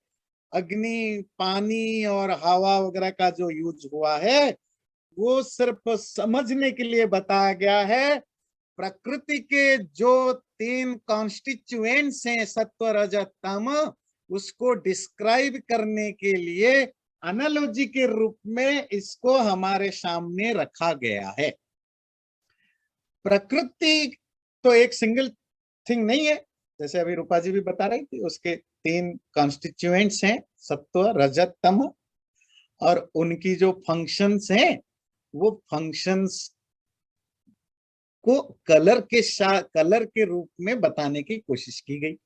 अग्नि, पानी और हवा वगैरह का जो यूज हुआ है, वो सिर्फ समझने के लिए बताया गया है। प्रकृति के जो तीन कॉन्स्टिट्यूएंट्स हैं, सत्व रज तम, उसको डिस्क्राइब करने के लिए एनालॉजी के रूप में इसको हमारे सामने रखा गया है। प्रकृति तो एक सिंगल थिंग नहीं है, जैसे अभी रूपा जी भी बता रही थी, उसके 3 कॉन्स्टिट्यूएंट्स हैं, सत्व रजत तम, और उनकी जो फंक्शंस हैं वो फंक्शंस को कलर के रूप में बताने की कोशिश की गई।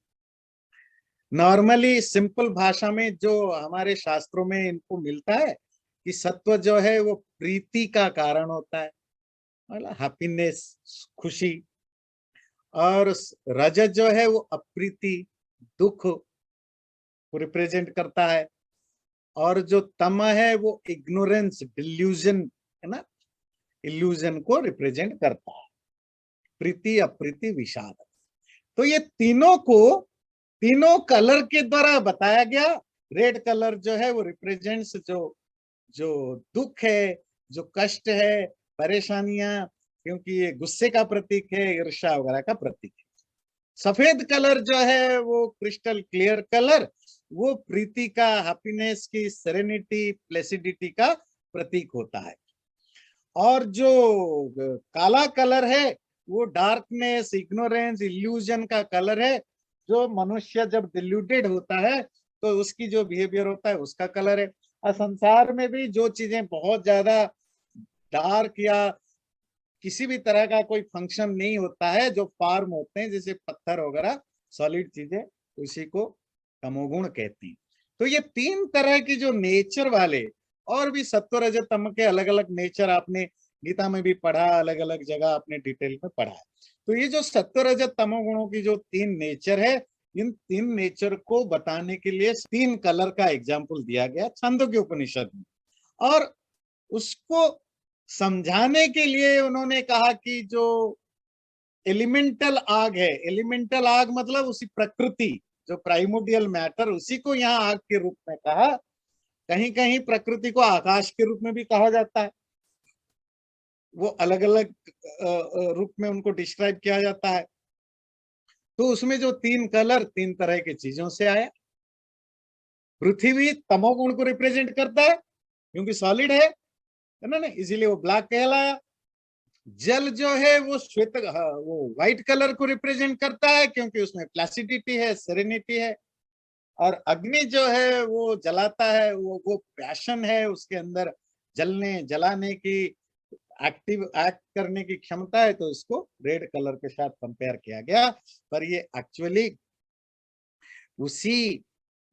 नॉर्मली सिंपल भाषा में जो हमारे शास्त्रों में इनको मिलता है कि सत्व जो है वो प्रीति का कारण होता है, मतलब हैप्पीनेस, खुशी, और रजत जो है वो अप्रीति, दुख को रिप्रेजेंट करता है, और जो तम है वो इग्नोरेंस, डिल्यूजन है ना, इल्यूजन को रिप्रेजेंट करता है, प्रीति अप्रीति विषाद। तो ये तीनों को तीनों कलर के द्वारा बताया गया। रेड कलर जो है वो रिप्रेजेंट्स जो जो दुख है, जो कष्ट है, परेशानियां, क्योंकि ये गुस्से का प्रतीक है, ईर्ष्या वगैरह का प्रतीक है। सफेद कलर जो है वो क्रिस्टल क्लियर कलर, वो प्रीति का, हैप्पीनेस की, सेरेनिटी, प्लेसिडिटी का प्रतीक होता है। और जो काला कलर है वो डार्कनेस, इग्नोरेंस, इल्यूजन का कलर है। जो मनुष्य जब डिल्यूटेड होता है तो उसकी जो बिहेवियर होता है उसका कलर है। और संसार में भी जो चीजें बहुत ज्यादा डार्क या किसी भी तरह का कोई फंक्शन नहीं होता है, जो फॉर्म होते हैं जैसे पत्थर वगैरह, सॉलिड चीजें, उसी को तमोगुण कहते हैं। तो ये 3 तरह की जो नेचर वाले, और भी सत्व रजत तम के अलग अलग नेचर आपने गीता में भी पढ़ा, अलग अलग जगह आपने डिटेल में पढ़ा है। तो ये जो सत्व रजत तमो गुणों की जो 3 नेचर है, इन 3 नेचर को बताने के लिए 3 कलर का एग्जाम्पल दिया गया छांदोग्य उपनिषद में। और उसको समझाने के लिए उन्होंने कहा कि जो एलिमेंटल आग है, एलिमेंटल आग मतलब उसी प्रकृति, जो प्राइमोडियल मैटर, उसी को यहाँ आग के रूप में कहा। कहीं कहीं प्रकृति को आकाश के रूप में भी कहा जाता है, वो अलग अलग रूप में उनको डिस्क्राइब किया जाता है। तो उसमें जो 3 कलर 3 तरह की चीजों से आया। पृथ्वी तमोगुण को रिप्रेजेंट करता है क्योंकि सॉलिड है ना, इसीलिए वो ब्लैक कहलाया। जल जो है वो श्वेत, वो व्हाइट कलर को रिप्रेजेंट करता है क्योंकि उसमें प्लासिडिटी है, सेरेनिटी है। और अग्नि जो है वो जलाता है, वो पैशन है उसके अंदर, जलने जलाने की, एक्टिव एक्ट करने की क्षमता है, तो इसको रेड कलर के साथ कंपेयर किया गया। पर ये एक्चुअली उसी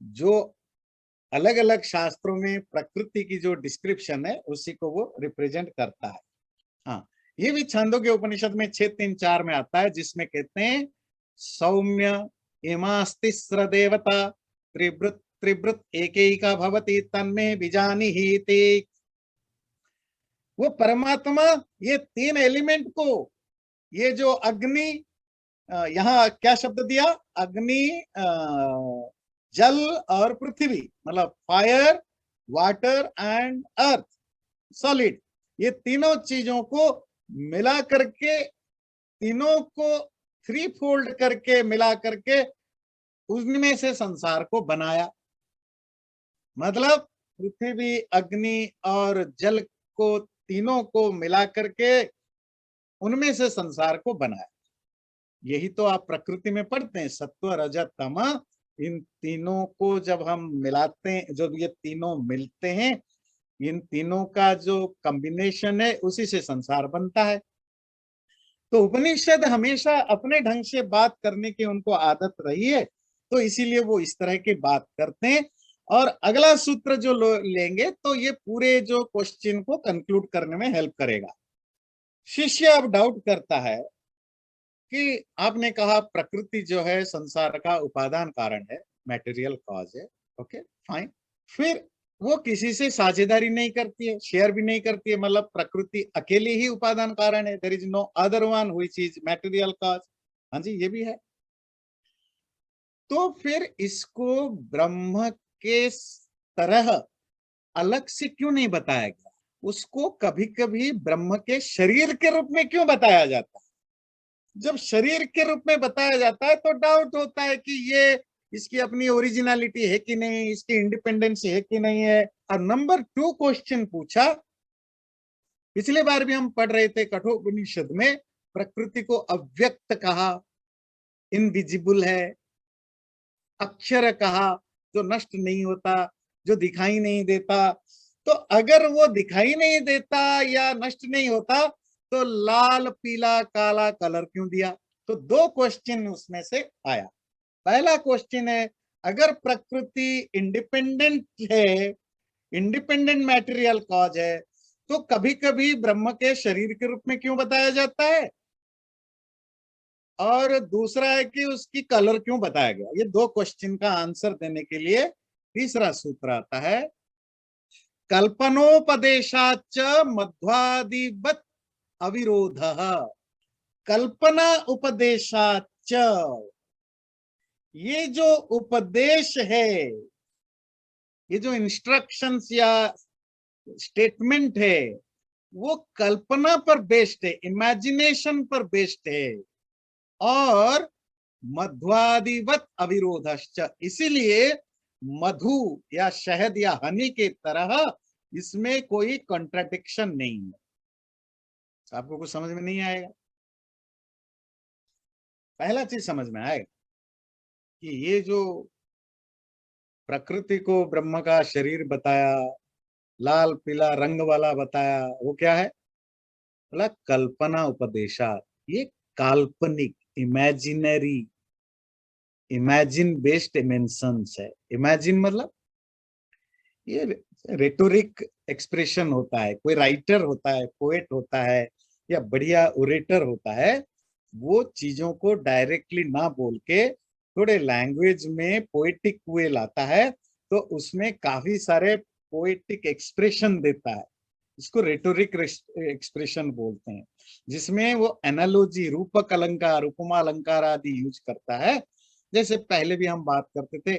जो अलग अलग शास्त्रों में प्रकृति की जो डिस्क्रिप्शन है उसी को वो रिप्रेजेंट करता है। हाँ, ये भी छांदोग्य उपनिषद में 6:3-4 में आता है, जिसमें कहते हैं सौम्य इमास्तिस्र देवता त्रिवृत त्रिवृत एकैका भवति तन्मे बीजानीहीति। वो परमात्मा ये 3 एलिमेंट को, ये जो अग्नि, यहाँ क्या शब्द दिया, अग्नि, जल और पृथ्वी, मतलब fire, water and earth, solid, ये तीनों चीजों को मिला करके, तीनों को 3 फोल्ड करके मिला करके उनमें से संसार को बनाया। मतलब पृथ्वी, अग्नि और जल को, तीनों को मिला करके उनमें से संसार को बनाया। यही तो आप प्रकृति में पढ़ते हैं, सत्व रजत तम, इन तीनों को जब हम मिलाते हैं, जब ये तीनों मिलते हैं, इन तीनों का जो कॉम्बिनेशन है उसी से संसार बनता है। तो उपनिषद हमेशा अपने ढंग से बात करने की उनको आदत रही है, तो इसीलिए वो इस तरह की बात करते हैं। और अगला सूत्र जो लेंगे तो ये पूरे जो क्वेश्चन को कंक्लूड करने में हेल्प करेगा। शिष्य अब डाउट करता है कि आपने कहा प्रकृति जो है संसार का उपादान कारण है, मटेरियल कॉज है, ओके फाइन, फिर वो किसी से साझेदारी नहीं करती है, शेयर भी नहीं करती है, मतलब प्रकृति अकेली ही उपादान कारण है, there is no other one which is material cause. हाँ जी, ये भी है। तो फिर इसको ब्रह्म के तरह अलग से क्यों नहीं बताया गया? उसको कभी कभी ब्रह्म के शरीर के रूप में क्यों बताया जाता है? जब शरीर के रूप में बताया जाता है तो डाउट होता है कि ये, इसकी अपनी ओरिजिनलिटी है कि नहीं, इसकी इंडिपेंडेंस है कि नहीं है। और नंबर 2 क्वेश्चन पूछा, पिछले बार भी हम पढ़ रहे थे कठोपनिषद में, प्रकृति को अव्यक्त कहा, इनविजिबल है, अक्षर कहा, जो नष्ट नहीं होता, जो दिखाई नहीं देता। तो अगर वो दिखाई नहीं देता या नष्ट नहीं होता तो लाल पीला काला कलर क्यों दिया? तो दो क्वेश्चन उसमें से आया। पहला क्वेश्चन है, अगर प्रकृति इंडिपेंडेंट है, इंडिपेंडेंट मैटेरियल कॉज है, तो कभी कभी ब्रह्म के शरीर के रूप में क्यों बताया जाता है? और दूसरा है कि उसकी कलर क्यों बताया गया? ये दो क्वेश्चन का आंसर देने के लिए तीसरा सूत्र आता है, कल्पनोपदेशाच मध्वादिवत अविरोधः। कल्पना उपदेशाच, ये जो उपदेश है, ये जो इंस्ट्रक्शंस या स्टेटमेंट है, वो कल्पना पर बेस्ड है, इमेजिनेशन पर बेस्ड है, और मध्वादिवत अविरोधश्च, इसीलिए मधु या शहद या हनी के तरह इसमें कोई कॉन्ट्रडिक्शन नहीं है। आपको कुछ समझ में नहीं आएगा? पहला चीज समझ में आएगा कि ये जो प्रकृति को ब्रह्म का शरीर बताया, लाल पीला रंग वाला बताया, वो क्या है? बोला कल्पना उपदेशा, ये काल्पनिक, इमेजिनरी, इमेजिन बेस्ड इमेंशंस है। इमेजिन मतलब ये रेटोरिक एक्सप्रेशन होता है, कोई राइटर होता है, पोएट होता है, या बढ़िया ओरेटर होता है, वो चीजों को डायरेक्टली ना बोल के थोड़े लैंग्वेज में पोएटिक वे लाता है, तो उसमें काफी सारे पोएटिक एक्सप्रेशन देता है। इसको रेटोरिक एक्सप्रेशन बोलते हैं, जिसमें वो एनालॉजी, रूपक अलंकार, उपमा अलंकार आदि यूज करता है। जैसे पहले भी हम बात करते थे,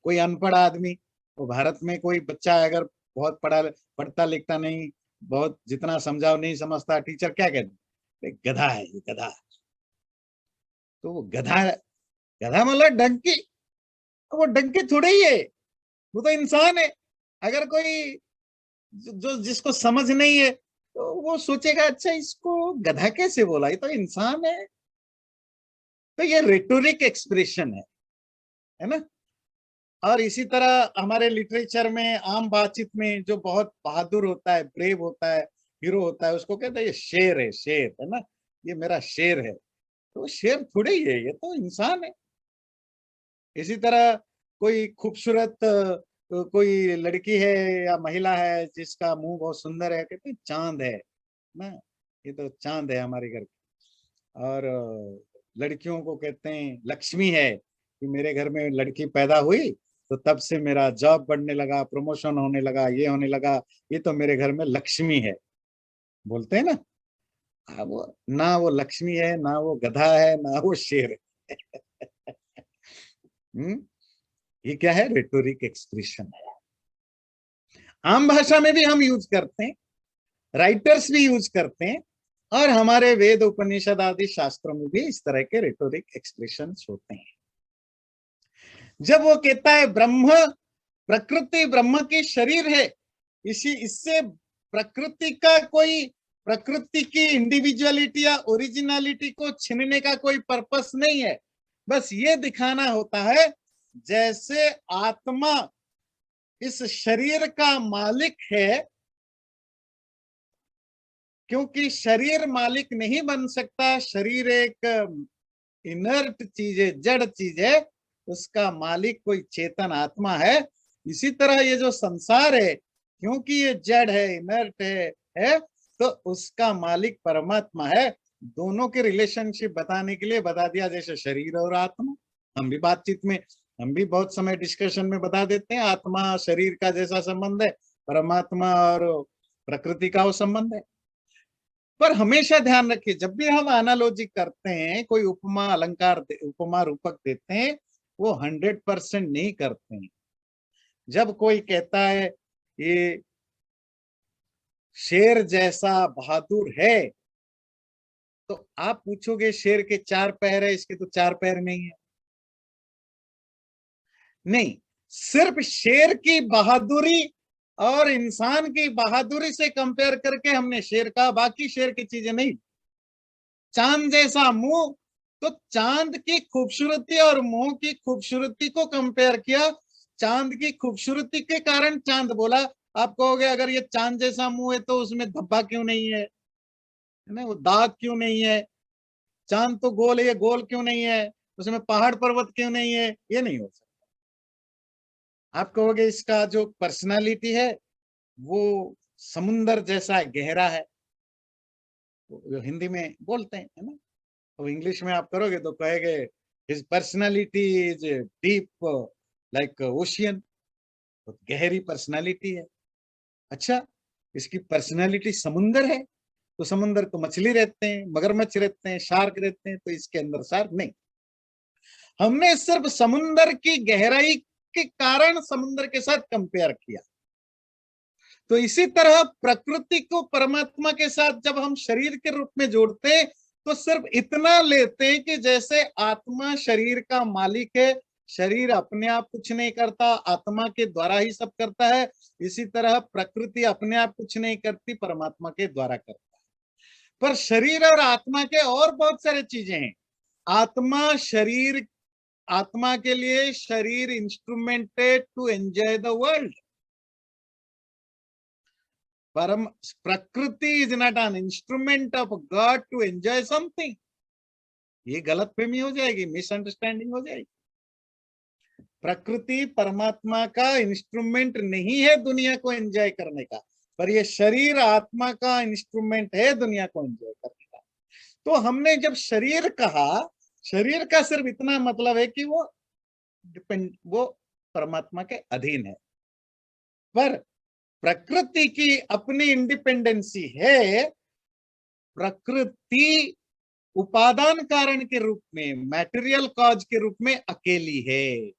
कोई अनपढ़ आदमी, तो भारत में कोई बच्चा अगर बहुत पढ़ता लिखता नहीं, बहुत जितना समझाओ नहीं समझता, टीचर क्या कहते? गधा है, ये गधा। तो वो गधा, गधा मतलब डंकी, वो डंकी थोड़ी ही है, वो तो इंसान है। अगर कोई जो जिसको समझ नहीं है तो वो सोचेगा अच्छा इसको गधा कैसे बोला, ये तो इंसान है। तो ये रेटोरिक एक्सप्रेशन है ना। और इसी तरह हमारे लिटरेचर में, आम बातचीत में जो बहुत बहादुर होता है, ब्रेव होता है, हीरो होता है, उसको कहते हैं ये शेर है, शेर है ना, ये मेरा शेर है। तो शेर थोड़े ही है, ये तो इंसान है। इसी तरह कोई खूबसूरत कोई लड़की है या महिला है जिसका मुंह बहुत सुंदर है, कहते हैं चांद है ना, ये तो चांद है हमारे घर की। और लड़कियों को कहते हैं लक्ष्मी है, कि मेरे घर में लड़की पैदा हुई तो तब से मेरा जॉब बढ़ने लगा, प्रमोशन होने लगा, ये होने लगा, ये तो मेरे घर में लक्ष्मी है, बोलते हैं ना। वो ना वो लक्ष्मी है, ना वो गधा है, ना वो शेर है। ये क्या है? रेटोरिक एक्सप्रेशन है। आम भाषा में भी हम यूज करते हैं, राइटर्स भी यूज करते हैं, और हमारे वेद उपनिषद आदि शास्त्रों में भी इस तरह के रेटोरिक एक्सप्रेशन होते हैं। जब वो कहता है ब्रह्म, प्रकृति ब्रह्म की शरीर है, इससे प्रकृति का कोई, प्रकृति की इंडिविजुअलिटी या ओरिजिनलिटी को छीनने का कोई पर्पस नहीं है। बस ये दिखाना होता है जैसे आत्मा इस शरीर का मालिक है, क्योंकि शरीर मालिक नहीं बन सकता, शरीर एक इनर्ट चीज है, जड़ चीज है, उसका मालिक कोई चेतन आत्मा है। इसी तरह ये जो संसार है, क्योंकि ये जड़ है, इनर्ट है, तो उसका मालिक परमात्मा है। दोनों के रिलेशनशिप बताने के लिए बता दिया, जैसे शरीर और आत्मा। हम भी बातचीत में, हम भी बहुत समय डिस्कशन में बता देते हैं, आत्मा शरीर का जैसा संबंध है, परमात्मा और प्रकृति का वो संबंध है। पर हमेशा ध्यान रखिए, जब भी हम एनालॉजी करते हैं, कोई उपमा अलंकार, उपमा रूपक देते हैं, वो 100% नहीं करते हैं। जब कोई कहता है ये शेर जैसा बहादुर है, तो आप पूछोगे शेर के 4 पैर है, इसके तो 4 पैर नहीं है। नहीं, सिर्फ शेर की बहादुरी और इंसान की बहादुरी से कंपेयर करके हमने शेर कहा, बाकी शेर की चीजें नहीं। चांद जैसा मुंह, तो चांद की खूबसूरती और मुंह की खूबसूरती को कंपेयर किया। चांद की खूबसूरती के कारण चांद बोला। आप कहोगे अगर ये चांद जैसा मुंह है तो उसमें धब्बा क्यों नहीं है ना, वो दाग क्यों नहीं है? चांद तो गोल है, ये गोल क्यों नहीं है? उसमें पहाड़ पर्वत क्यों नहीं है? ये नहीं हो सकता। आप कहोगे इसका जो पर्सनालिटी है वो समुंदर जैसा गहरा है, जो हिंदी में बोलते हैं, है ना। तो इंग्लिश में आप करोगे तो कहेंगे his personality is deep like ocean, तो गहरी पर्सनालिटी है। अच्छा, इसकी पर्सनालिटी समुंदर है, तो समुंदर तो मछली रहते हैं, मगरमच्छ रहते हैं, शार्क रहते हैं, तो इसके अंदर शार्क नहीं। हमने सिर्फ समुंदर की गहराई के कारण समुंदर के साथ कंपेयर किया। तो इसी तरह प्रकृति को परमात्मा के साथ जब हम शरीर के रूप में जोड़ते हैं तो सिर्फ इतना लेते हैं कि जैसे आत्मा शरीर का मालिक है, शरीर अपने आप कुछ नहीं करता, आत्मा के द्वारा ही सब करता है, इसी तरह प्रकृति अपने आप कुछ नहीं करती, परमात्मा के द्वारा करता है। पर शरीर और आत्मा के और बहुत सारे चीजें हैं। आत्मा शरीर, आत्मा के लिए शरीर instrumented to enjoy the world. Param prakriti is not an instrument of God to enjoy something. ये गलतफहमी हो जाएगी, मिसअंडरस्टैंडिंग हो जाएगी। प्रकृति परमात्मा का इंस्ट्रूमेंट नहीं है दुनिया को एंजॉय करने का, पर ये शरीर आत्मा का इंस्ट्रूमेंट है दुनिया को एंजॉय करने का। तो हमने जब शरीर कहा, शरीर का सिर्फ इतना मतलब है कि वो वो परमात्मा के अधीन है, पर प्रकृति की अपनी इंडिपेंडेंसी है। प्रकृति उपादान कारण के रूप में, मैटेरियल कॉज के रूप में अकेली है।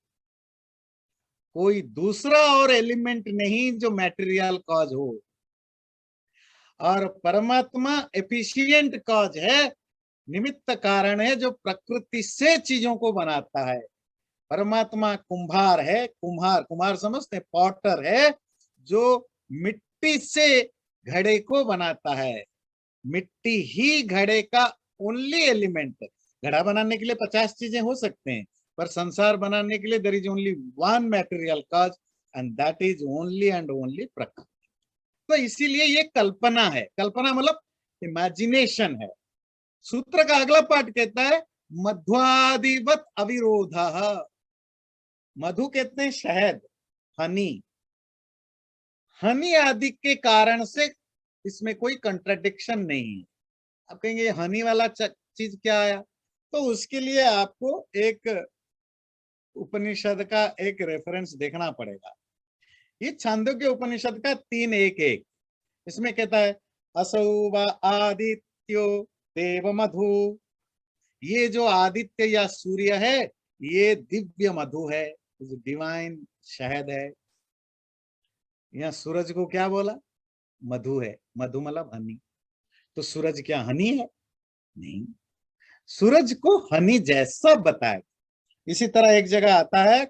कोई दूसरा और एलिमेंट नहीं जो मैटेरियल कॉज हो। और परमात्मा एफिशिएंट कॉज है, निमित्त कारण है, जो प्रकृति से चीजों को बनाता है। परमात्मा कुम्हार है, कुम्हार, कुम्हार समझते हैं, पॉटर है, जो मिट्टी से घड़े को बनाता है। मिट्टी ही घड़े का ओनली एलिमेंट है। घड़ा बनाने के लिए 50 चीजें हो सकते हैं, पर संसार बनाने के लिए there is only one material cause, and that is only and only prakriti. तो इसीलिए ये कल्पना है। कल्पना मतलब इमेजिनेशन है। सूत्र का अगला पाठ कहता है मध्वादिवत अविरोध। मधु कहते हैं शहद, हनी। हनी आदि के कारण से इसमें कोई कंट्राडिक्शन नहीं है। आप कहेंगे हनी वाला चीज क्या आया, तो उसके लिए आपको एक उपनिषद का एक रेफरेंस देखना पड़ेगा। ये छांदोग्य उपनिषद का 3:1-1, इसमें कहता है असौ व आदित्यो देव मधु। ये जो आदित्य या सूर्य है ये दिव्य मधु है, डिवाइन शहद है। यहाँ सूरज को क्या बोला? मधु है। मधु मतलब हनी। तो सूरज क्या हनी है? नहीं। सूरज को हनी जैसा बताए। इसी तरह एक जगह आता है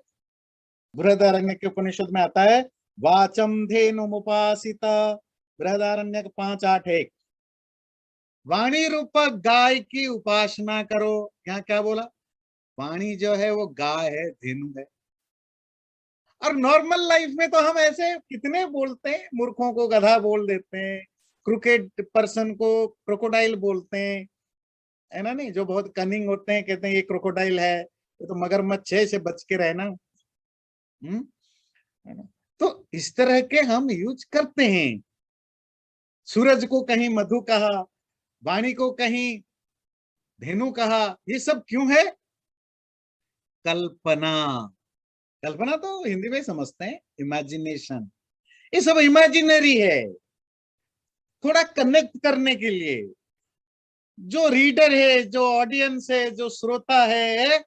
बृहदारण्य के उपनिषद में आता है वाचम धेनुमुपासिता, बृहदारण्य 5:8-1। वाणी रूप गाय की उपासना करो। यहाँ क्या बोला? वाणी जो है वो गाय है, धेनु है। और नॉर्मल लाइफ में तो हम ऐसे कितने बोलते हैं, मूर्खों को गधा बोल देते हैं, क्रिकेट पर्सन को क्रोकोडाइल बोलते हैं, है ना। नहीं, जो बहुत कनिंग होते हैं कहते हैं ये क्रोकोडाइल है, ये तो मगरमच्छ है, से बच के रहना। है ना? तो इस तरह के हम यूज करते हैं। सूरज को कहीं मधु कहा, वाणी को कहीं धेनु कहा। ये सब क्यों है? कल्पना। कल्पना तो हिंदी में समझते हैं इमेजिनेशन। ये सब इमेजिनरी है, थोड़ा कनेक्ट करने के लिए। जो रीडर है, जो ऑडियंस है, जो श्रोता है,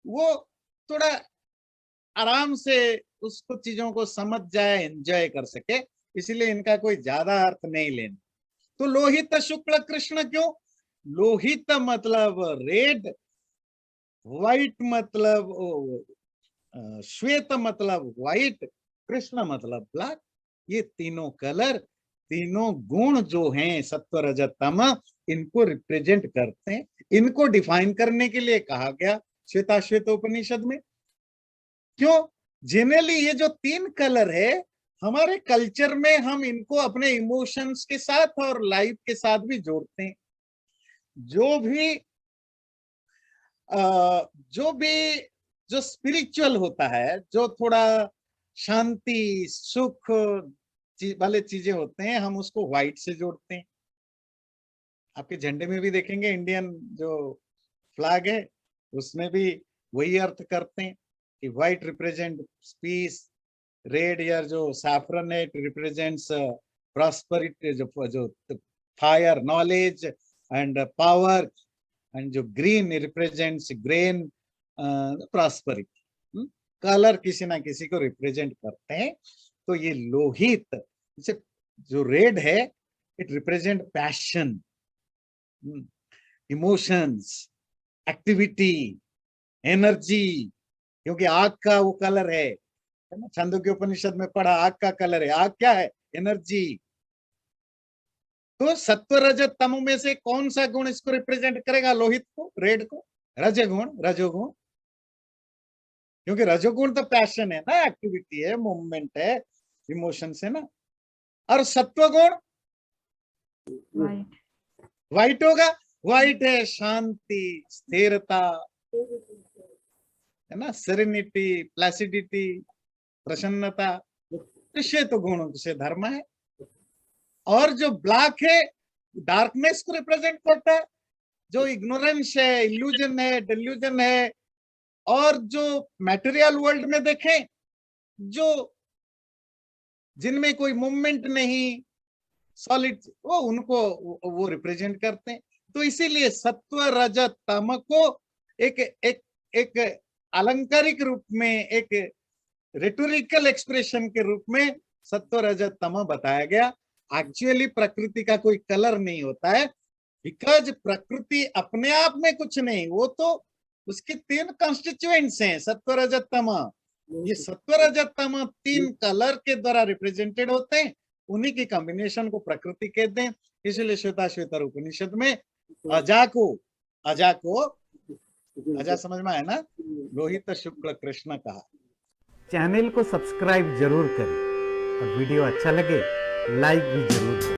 वो थोड़ा आराम से उसको चीजों को समझ जाए, एंजॉय कर सके, इसलिए इनका कोई ज्यादा अर्थ नहीं लेना। तो लोहित शुक्ल कृष्ण क्यों? लोहित मतलब रेड, व्हाइट मतलब श्वेत मतलब व्हाइट, कृष्ण मतलब ब्लैक। ये तीनों कलर तीनों गुण जो हैं सत्व रजत तम, इनको रिप्रेजेंट करते हैं। इनको डिफाइन करने के लिए कहा गया श्वेताश्वेत उपनिषद में। क्यों? जनरली ये जो तीन कलर है हमारे कल्चर में, हम इनको अपने इमोशंस के साथ और लाइफ के साथ भी जोड़ते हैं। जो भी जो भी जो स्पिरिचुअल होता है, जो थोड़ा शांति सुख वाले चीजें होते हैं, हम उसको व्हाइट से जोड़ते हैं। आपके झंडे में भी देखेंगे इंडियन जो फ्लैग है उसमें भी वही अर्थ करते हैं कि व्हाइट रिप्रेजेंट पीस, रेड या जो सैफरन है इट रिप्रेजेंट्स प्रॉस्पेरिटी, जो fire knowledge and power, and जो green represents grain prosperity. Colour किसी ना किसी को रिप्रेजेंट करते हैं। तो ये लोहित जो रेड है it represent passion, emotions, activity, energy, क्योंकि आग का वो कलर है ना। छंदोग्य उपनिषद में पढ़ा आग का कलर है। आग क्या है? एनर्जी। तो सत्व रजत तम में से कौन सा गुण इसको रिप्रेजेंट करेगा? लोहित को, रेड को? रजोगुण। रजोगुण, क्योंकि रजोगुण तो पैशन है ना, एक्टिविटी है, मूवमेंट है, इमोशंस है ना। और सत्व गुण व्हाइट होगा। व्हाइट है शांति, स्थिरता, है ना, सेरेनिटी, प्लासिडिटी, प्रसन्नता। तो श्वेत गुण से धर्म है। और जो ब्लैक है डार्कनेस को रिप्रेजेंट करता है, जो इग्नोरेंस है, इल्यूजन है, डिल्यूजन है। और जो मटेरियल वर्ल्ड में देखें, जो जिनमें कोई मूवमेंट नहीं, सॉलिड, वो उनको वो रिप्रेजेंट करते हैं। तो इसीलिए सत्व रजत तम को एक एक एक अलंकारिक रूप में, एक रेटोरिकल एक्सप्रेशन के रूप में सत्व रजत तम बताया गया। एक्चुअली प्रकृति का कोई कलर नहीं होता है, बिकॉज प्रकृति अपने आप में कुछ नहीं, वो तो उसके तीन कॉन्स्टिट्यूएंट्स हैं सत्व रजत तम। ये सत्व रजत तम तीन कलर के द्वारा रिप्रेजेंटेड होते हैं, उन्हीं की कॉम्बिनेशन को प्रकृति कहते हैं। इसलिए श्वेताश्वेतर उपनिषद में अजा को अजा समझ में आया ना, लोहित शुक्ल कृष्ण कहा। चैनल को सब्सक्राइब जरूर करें और वीडियो अच्छा लगे लाइक भी जरूर करें।